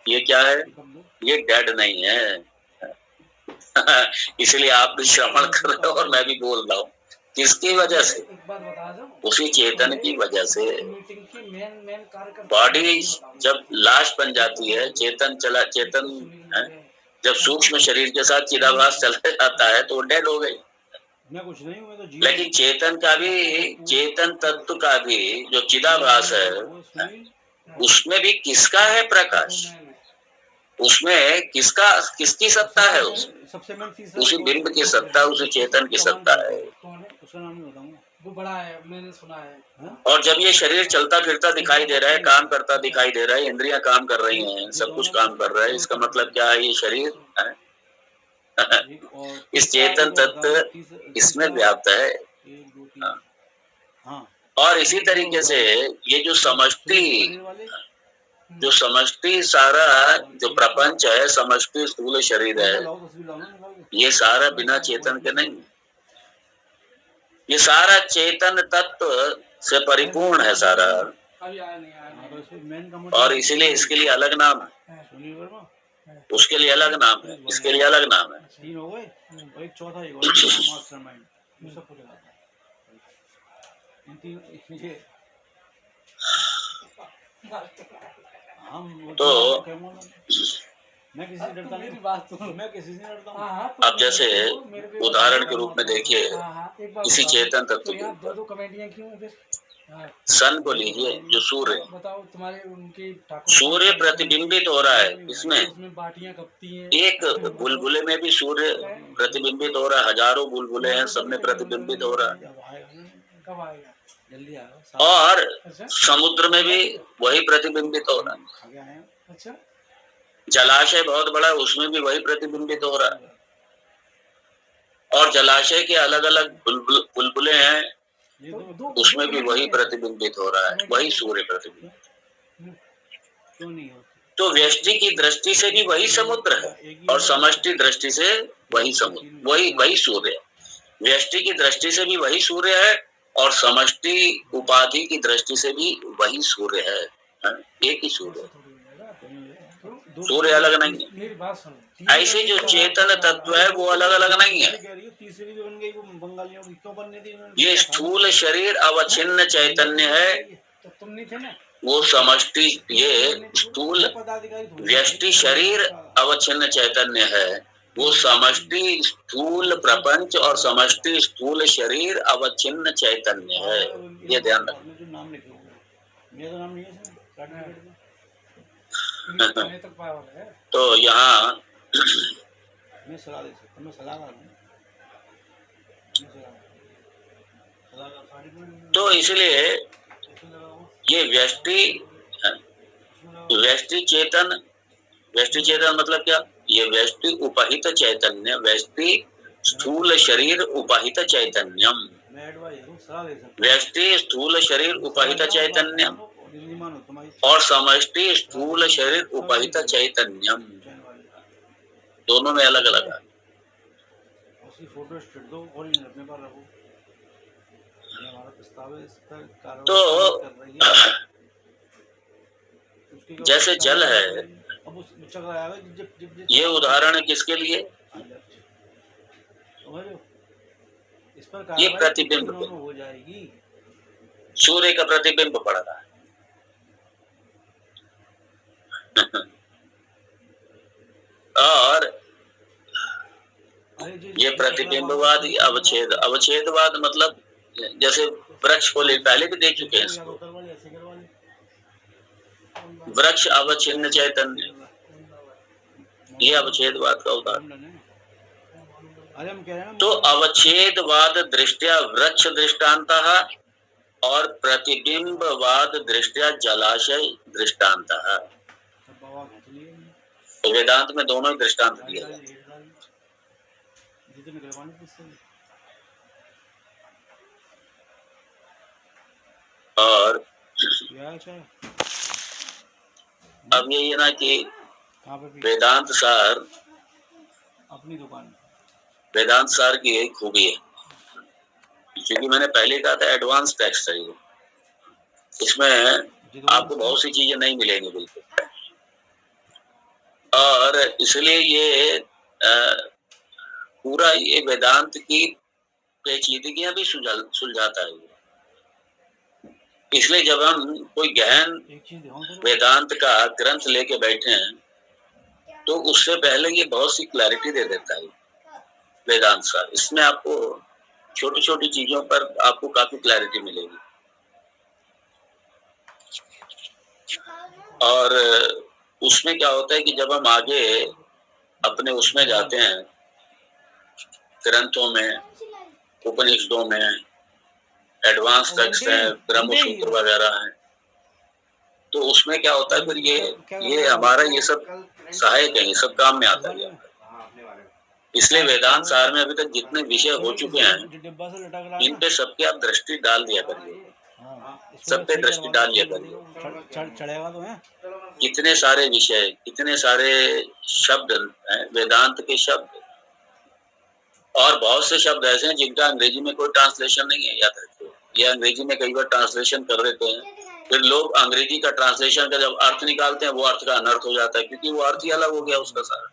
ये क्या है? ये डेड नहीं है, इसलिए आप भी श्रवण कर रहे हो और मैं भी बोल रहा हूँ। किसकी वजह से? एक बात बता दो, उसी चेतन की वजह से। मीटिंग की मेन कार्य बॉडी जब लाश बन जाती है, चेतन है, जब सूक्ष्म शरीर के साथ चिदाभास चला जाता है तो वो डेड हो गई। मैं कुछ नहीं हूँ, मैं तो जीव लेकिन चेतन का भी, चेतन तत्व का भी जो चिदाभास है, उसमें भी किसका है प्रकाश? उसमें किसकी सत्ता है? सबसे मेन चीज उसी बिंब की सत्ता, उसी चेतन की सत्ता है। उसका नाम नहीं बताऊंगा, वो बड़ा है, मैंने सुना है। और जब ये शरीर चलता फिरता दिखाई दे रहा है, काम करता दिखाई दे रहा है, इंद्रियां काम कर रही हैं, सब कुछ काम कर रहा है, इसका मतलब क्या है? ये शरीर है इस चेतन तत्व इसमें व्याप्त है। हाँ। और इसी तरीके से ये जो समष्टि सारा जो प्रपंच है, समष्टि स्थूल शरीर है, ये सारा बिना चेतन के नहीं, ये सारा चेतन तत्व से परिपूर्ण है सारा। और इसीलिए इसके लिए अलग नाम है, उसके लिए अलग नाम है, इसके लिए अलग नाम है। 3 हो गए और एक चौथा ही मास्टरमाइंड, सब कुछ आता है। इन तीन ये हम तो मैं किसी से डरता नहीं, बात तो मैं किसी से डरता हूँ। अब जैसे उदाहरण के रूप में देखिए, इसी चेतन तत्व के ऊपर दो कमेटियां क्यों? सन को लीजिए, जो सूर्य, बताओ तुम्हारे उनके सूर्य प्रतिबिंबित हो रहा है इसमें, बाटियां कपती हैं, एक बुलबुले में भी सूर्य प्रतिबिंबित हो रहा है, हजारों बुलबुले हैं, सब में प्रतिबिंबित हो रहा है। कब आएगा? जल्दी आएगा। और समुद्र में भी वही प्रतिबिंबित हो रहा है। अच्छा, जलाशय बहुत बड़ा है, उसमें भी वही प्रतिबिंबित हो रहा है। और जलाशय के अलग अलग बुलबुले हैं, उसमें भी वही प्रतिबिंबित हो रहा है, वही सूर्य प्रतिबिंबित। क्यों नहीं होता? तो व्यष्टि की दृष्टि से भी वही समुद्र है, और समष्टि दृष्टि से वही समुद्र, वही सूर्य है। व्यष्टि की दृष्टि से भी वही सूर्य है, और समष्टि उपाधि की दृष्टि से भी वही सूर्य है। एक ही सूर्य, सूर्य अलग नहीं है। मेरी बात सुनो, ऐसे जो चेतन तत्व है वो अलग अलग नहीं है। तीसरी भी बन गई, वो बंगालियों की क्यों बनने दी? ये स्थूल शरीर अवच्छिन्न चैतन्य है, तो तुम नहीं थे ना? वो समष्टि, ये स्थूल व्यष्टि शरीर अवच्छिन्न चैतन्य है, वो समष्टि स्थूल प्रपंच और समष्टि स्थूल शरीर अवच्छिन्न चैतन्य है। ये ध्यान रखना। नाम लिखे हुए, मेरा नाम नहीं है सर्टिफिकेट में। तो यहाँ मैं सलाह दे सकता, मैं सलाहकार हूँ। तो इसलिए ये व्यष्टि चेतन मतलब क्या? ये व्यष्टि उपहित चैतन्य, व्यष्टि स्थूल शरीर उपहित चैतन्यम, व्यष्टि स्थूल शरीर उपहित चैतन्यम, और समष्टि स्थूल शरीर उपहित चैतन्यम, दोनों में अलग अलग है। फोटो स्टेट दो और अपने पास रखो। हमारा प्रस्ताव है, इस पर कार्रवाई कर रही है। जैसे जल है, अब उस जब ये उदाहरण है किसके लिए? इस पर ये प्रतिबिंब हो जाएगी, सूर्य का प्रतिबिंब पड़ रहा है। और ये प्रतिबिंबवाद, अवच्छेदवाद मतलब जैसे वृक्ष को ले, पहले भी देख चुके हैं इसको, वृक्ष अवच्छिन्न चैतन्य, ये अवच्छेदवाद का उदाहरण। तो अवच्छेदवाद दृष्टया वृक्ष दृष्टान्तः और प्रतिबिंबवाद दृष्टया जलाशय दृष्टान्तः। तो वेदांत में दोनों ही दृष्टांत दिए गए। और अब ये ना कि वेदांत सार, अपनी दुकान, वेदांत सार की यही खूबी है, क्योंकि मैंने पहले कहा था एडवांस टेक्स्ट है ये, इसमें आपको बहुत सी चीजें नहीं मिलेंगी बिल्कुल। और इसलिए ये पूरा ये वेदांत की पेचीदगियां भी सुलझाता है। इसलिए जब हम कोई गहन एक चीज ध्यान करो, वेदांत का ग्रंथ लेके बैठे हैं तो उससे पहले ये बहुत सी क्लैरिटी दे देता है वेदांत सार। इसमें आपको छोटी छोटी चीजों पर आपको काफी क्लैरिटी मिलेगी। और उसमें क्या होता है कि जब हम आगे अपने उसमें जाते हैं, ग्रंथों में, उपनिषदों में, एडवांस टेक्स्ट है, ब्रह्म सूत्र वगैरह है, तो उसमें क्या होता है फिर ये हमारा ये सब सहायक है, ये सब काम में आता है। इसलिए वेदांत सार में अभी तक जितने विषय हो चुके हैं इन पे सबके आप दृष्टि डाल दिया करिए, सब पे दृष्टि डाल दिया करिए। चढ़ेगा तो है। कितने सारे विषय, कितने सारे शब्द हैं वेदांत के शब्द, और बहुत से शब्द ऐसे हैं जिनका अंग्रेजी में कोई ट्रांसलेशन नहीं है, याद रखिए। ये अंग्रेजी में कई बार ट्रांसलेशन कर देते हैं, फिर लोग अंग्रेजी का ट्रांसलेशन का जब अर्थ निकालते हैं वो अर्थ का अनर्थ हो जाता है, क्योंकि वो अर्थ ही अलग हो गया उसका सारा।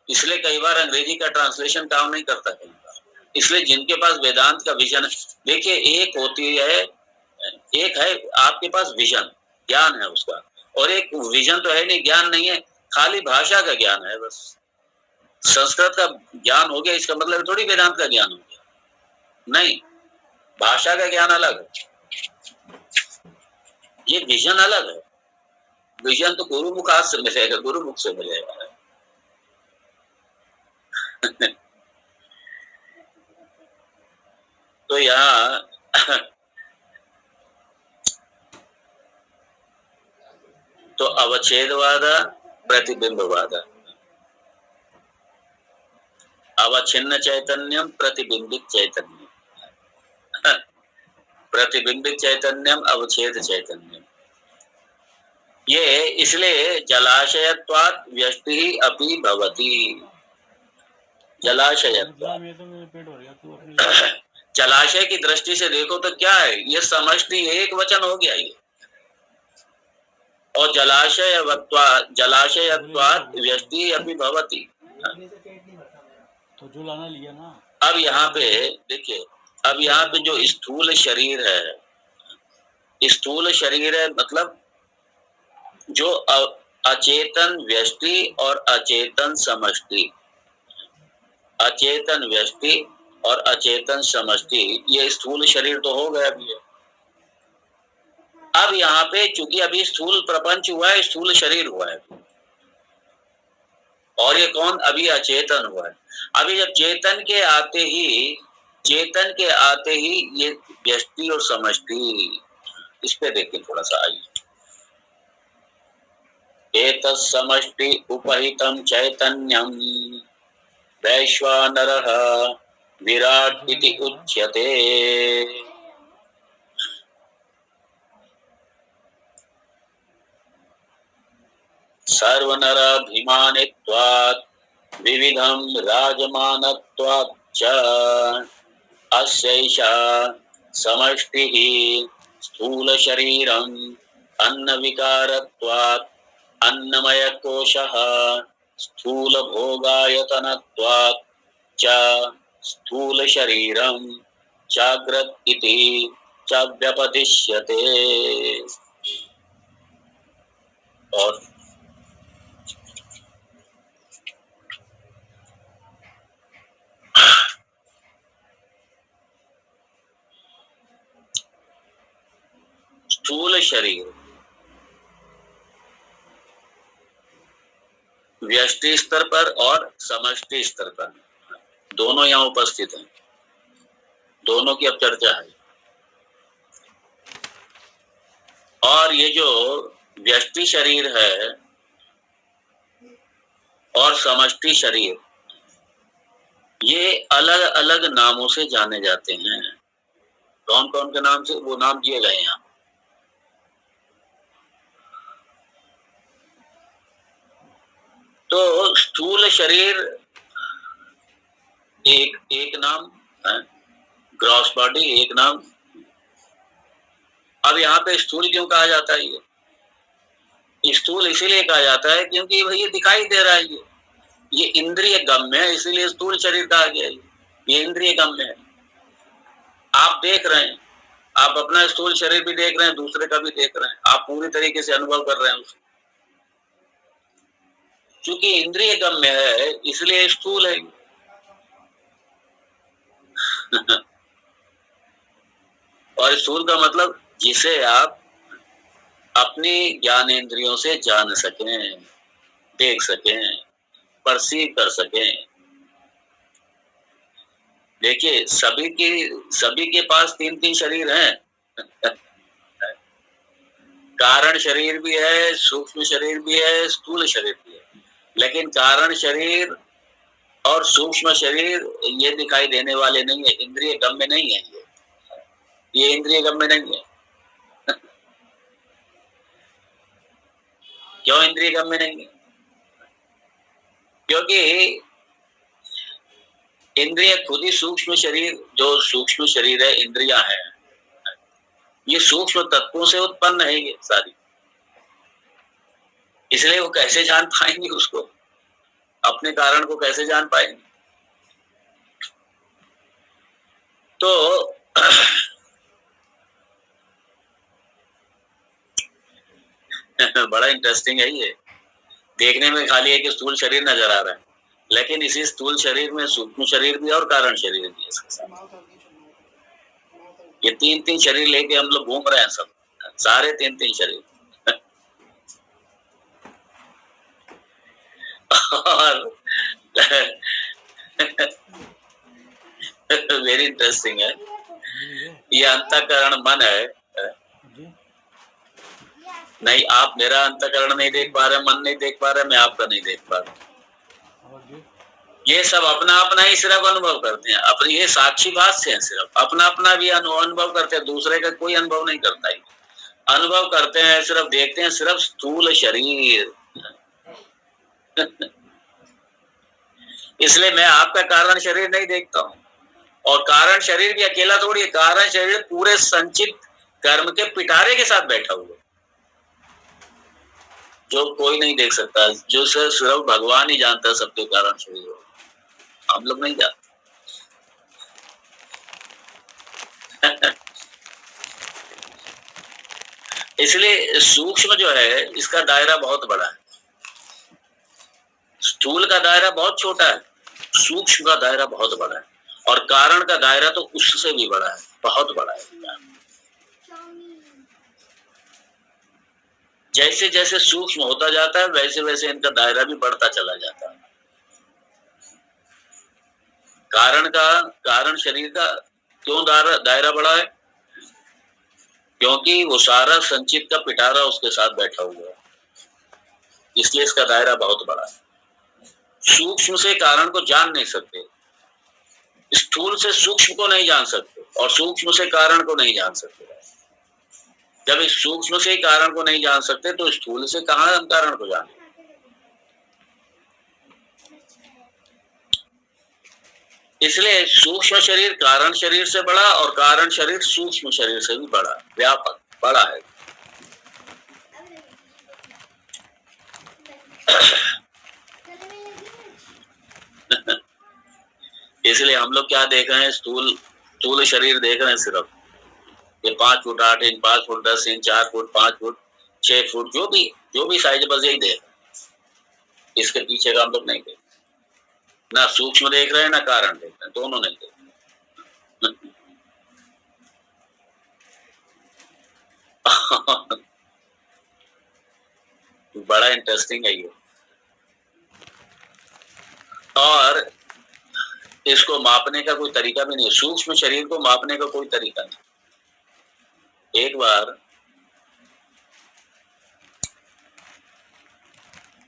इसलिए कई बार अंग्रेजी का ट्रांसलेशन काम नहीं करता कई बार। इसलिए जिनके पास वेदांत का विजन, देखिए एक होती है, एक है आपके पास विजन, ज्ञान है उसका, और एक विजन तो है नहीं, ज्ञान नहीं है, खाली भाषा का ज्ञान है बस। संस्कृत का ज्ञान हो गया इसका मतलब थोड़ी वेदांत का ज्ञान हो गया, नहीं, भाषा का ज्ञान अलग है, ये विजन अलग है। विजन तो गुरु मुखात से मिलेगा, गुरु मुख से मिलेगा। तो यहाँ तो अवच्छेदवाद, प्रतिबिंबवाद, अवच्छिन्न चैतन्यम, प्रतिबिंबित चैतन्यम, प्रतिबिंबित चैतन्यम, अवच्छेद चैतन्यम। ये इसलिए जलाशयत्वात् व्यष्टि अपि भवति, जलाशयत्वात्। जलाशय की दृष्टि से देखो तो क्या है, ये समष्टि एक वचन हो गया ये, और जलाशयत्वात् व्यष्टि अपि भवति। तो जो लाना लिया ना। अब यहाँ पे देखिए, अब यहाँ पे जो स्थूल शरीर है, स्थूल शरीर है मतलब जो अचेतन व्यष्टि और अचेतन समष्टि, अचेतन व्यष्टि और अचेतन समष्टि, ये स्थूल शरीर तो हो गया अभी। अब यहाँ पे चूंकि अभी स्थूल प्रपंच हुआ है, स्थूल शरीर हुआ है, और ये कौन, अभी अचेतन हुआ है। अभी जब चेतन के आते ही ये व्यष्टि और समष्टि, इस पे देखिए थोड़ा सा, आइए। एतत् समष्टि उपहितं चैतन्यं वैश्वानरः विराट इति उच्यते। सर्वनराभिमानित्वात् विविधं राजमानत्वात् च अस्यैषा समष्टिः स्थूल शरीरम् अन्नविकारत्वात् अन्नमय कोशः स्थूल भोगायतनत्वात् च स्थूल शरीरं जाग्रत् इति च व्यपदिश्यते। और स्थूल शरीर व्यष्टि स्तर पर और समष्टि स्तर पर दोनों यहाँ उपस्थित हैं, दोनों की अब चर्चा है। और ये जो व्यष्टि शरीर है और समष्टि शरीर, ये अलग अलग नामों से जाने जाते हैं। कौन कौन के नाम से, वो नाम दिए गए यहाँ। तो स्थूल शरीर एक नाम है, ग्रॉस बॉडी एक नाम। अब यहाँ पे स्थूल क्यों कहा जाता है? ये स्थूल इसीलिए कहा जाता है क्योंकि भाई ये दिखाई दे रहा है, ये ये इंद्रिय गम्य है, इसीलिए स्थूल शरीर कहा गया है। ये इंद्रिय गम्य है। आप देख रहे हैं, आप अपना स्थूल शरीर भी देख रहे हैं, दूसरे का भी देख रहे हैं, आप पूरी तरीके से अनुभव कर रहे हैं उसको। क्योंकि इंद्रिय गम्य है इसलिए स्थूल है। और स्थूल का मतलब जिसे आप अपनी ज्ञानेंद्रियों से जान सकें, देख सकें, परसीव कर सकें। देखिए सभी के पास 3-3 शरीर हैं। कारण शरीर भी है, सूक्ष्म शरीर भी है, स्थूल शरीर भी है। लेकिन कारण शरीर और सूक्ष्म शरीर ये दिखाई देने वाले नहीं है, इंद्रिय गम्य नहीं है। ये इंद्रिय गम्य नहीं है। क्यों इंद्रिय गम्य नहीं है? क्योंकि इंद्रिय खुद ही सूक्ष्म शरीर, जो सूक्ष्म शरीर है, इंद्रियां हैं, ये सूक्ष्म तत्वों से उत्पन्न है ये सारी। इसलिए वो कैसे जान पाएंगे उसको, अपने कारण को कैसे जान पाएंगे? तो बड़ा इंटरेस्टिंग है ये। देखने में खाली एक स्थूल शरीर नजर आ रहा है, लेकिन इसी स्थूल शरीर में सूक्ष्म शरीर भी और कारण शरीर भी है इसके साथ। ये 3-3 शरीर लेके हम लोग घूम रहे हैं, सब सारे 3-3 शरीर। और वेरी इंटरेस्टिंग है। ये अंतःकरण मन है। नहीं, आप मेरा अंतःकरण नहीं देख पा रहे, मन नहीं देख पा रहे, मैं आपका नहीं देख पा रहा। ये सब अपना अपना ही सिर्फ अनुभव करते हैं, अपने ये साक्षी भाष्य हैं, सिर्फ अपना अपना भी अनुभव करते हैं, दूसरे का कोई अनुभव नहीं करता है। अनुभव करते हैं, सिर्फ देखते हैं, सिर्फ स्थूल शरीर। इसलिए मैं आपका कारण शरीर नहीं देखता हूं। और कारण शरीर भी अकेला थोड़ी है, कारण शरीर पूरे संचित कर्म के पिटारे के साथ बैठा हुआ, जो कोई नहीं देख सकता, जो सिर्फ भगवान ही जानता है सबके कारण शरीर, हम लोग नहीं जानते। इसलिए सूक्ष्म जो है इसका दायरा बहुत बड़ा है, स्थूल का दायरा बहुत छोटा है, सूक्ष्म का दायरा बहुत बड़ा है, और कारण का दायरा तो उससे भी बड़ा है, बहुत बड़ा है। जैसे जैसे सूक्ष्म होता जाता है वैसे वैसे इनका दायरा भी बढ़ता चला जाता है। कारण शरीर का क्यों दायरा बड़ा है? क्योंकि वो सारा संचित का पिटारा उसके साथ बैठा हुआ है, इसलिए इसका दायरा बहुत बड़ा है। सूक्ष्म से कारण को जान नहीं सकते, स्थूल से सूक्ष्म को नहीं जान सकते, और सूक्ष्म से कारण को नहीं जान सकते। जब इस सूक्ष्म से ही कारण को नहीं जान सकते तो स्थूल से कहां हम कारण को जाने? इसलिए सूक्ष्म शरीर कारण शरीर से बड़ा और कारण शरीर सूक्ष्म शरीर से भी बड़ा, व्यापक बड़ा है। इसलिए हम लोग क्या देख रहे हैं? स्थूल शरीर देख रहे हैं, सिर्फ ये 5 foot 8 inch, 5 foot 10 inch, 4 foot 5 foot 6 foot, जो भी साइज, बस यही देख, इसके पीछे का हम लोग नहीं देख, ना सूक्ष्म देख रहे हैं ना कारण देख रहे हैं, दोनों नहीं देख रहे। बड़ा इंटरेस्टिंग है ये। और इसको मापने का कोई तरीका भी नहीं है, सूक्ष्म शरीर को मापने का कोई तरीका नहीं। एक बार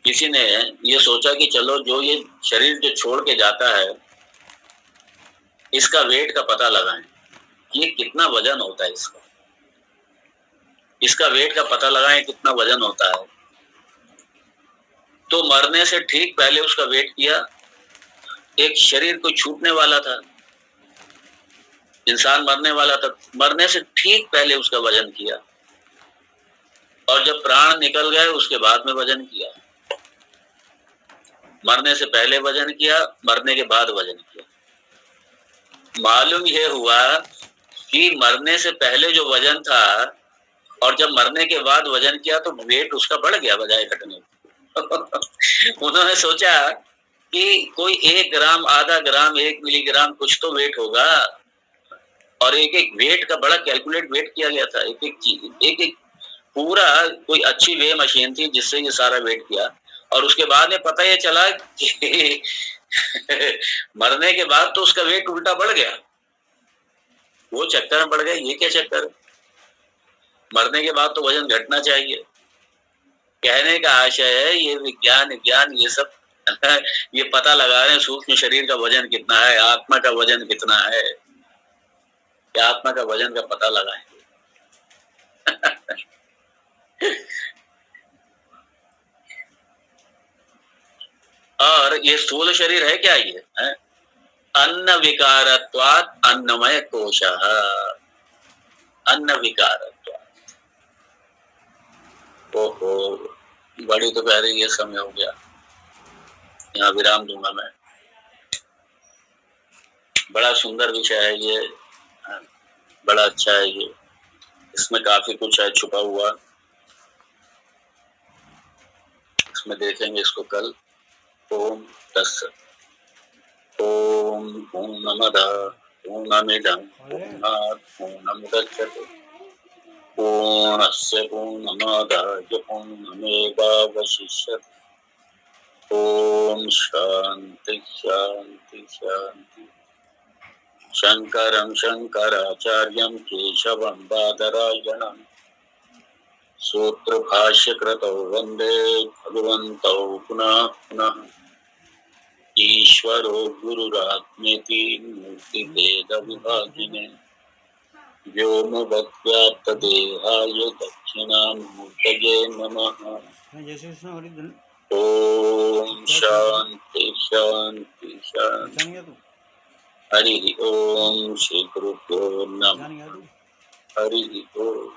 किसी ने ये सोचा कि चलो जो ये शरीर जो छोड़ के जाता है इसका वेट का पता लगाएं, ये कितना वजन होता है, इसका वेट का पता लगाएं कितना वजन होता है। तो मरने से ठीक पहले उसका वेट किया, एक शरीर को छूटने वाला था, इंसान मरने वाला था, मरने से ठीक पहले उसका वजन किया, और जब प्राण निकल गए उसके बाद में वजन किया। मरने से पहले वजन किया, मरने के बाद वजन किया। मालूम ये हुआ कि मरने से पहले जो वजन था और जब मरने के बाद वजन किया तो वेट उसका बढ़ गया बजाय घटने। उन्होंने सोचा कि कोई 1 ग्राम, आधा ग्राम, 1 मिलीग्राम कुछ तो वेट होगा, और एक वेट का बड़ा कैलकुलेट वेट किया गया था। एक चीज, एक पूरा कोई अच्छी वे मशीन थी जिससे ये सारा वेट किया, और उसके बाद में पता ये चला कि मरने के बाद तो उसका वेट उल्टा बढ़ गया। वो चक्कर में पड़ गया, ये क्या चक्कर, मरने के बाद तो वजन घटना चाहिए। कहने का आशय है ये विज्ञान ये सब ये पता लगा रहे हैं सूक्ष्म शरीर का वजन कितना है, आत्मा का वजन कितना है, क्या आत्मा का वजन का पता लगाएंगे। और ये स्थूल शरीर है क्या, ये है अन्न विकारत्वात् अन्नमय कोशः, अन्न विकारत्वात्। ओहो, बड़ी तो प्यारी, ये समय हो गया, यहाँ विराम दूंगा मैं। बड़ा सुंदर विषय है ये, बड़ा अच्छा है ये, इसमें काफी कुछ है छुपा हुआ, इसमें देखेंगे इसको कल। ओम तत्सत्। ओम पूर्णमदः पूर्णमिदं पूर्णात् पूर्णमुदच्यते पूर्णस्य पूर्णमादाय पूर्णमेवावशिष्यते। ओम शांति शांति शांति। शंकरं शंकराचार्यं केशवं बादरायणं सूत्रभाष्यकृतौ वन्दे भगवन्तौ पुनः पुनः। ईश्वरो गुरुरात्मेति मूर्तिभेदविभागिने व्योमवद्व्याप्तदेहाय दक्षिणामूर्तये नमः। जैसे कृष्ण हरि धन ओम शांति शांति शांति। हरि ओम। श्री गुरुभ्यो नमः। हरि ओम।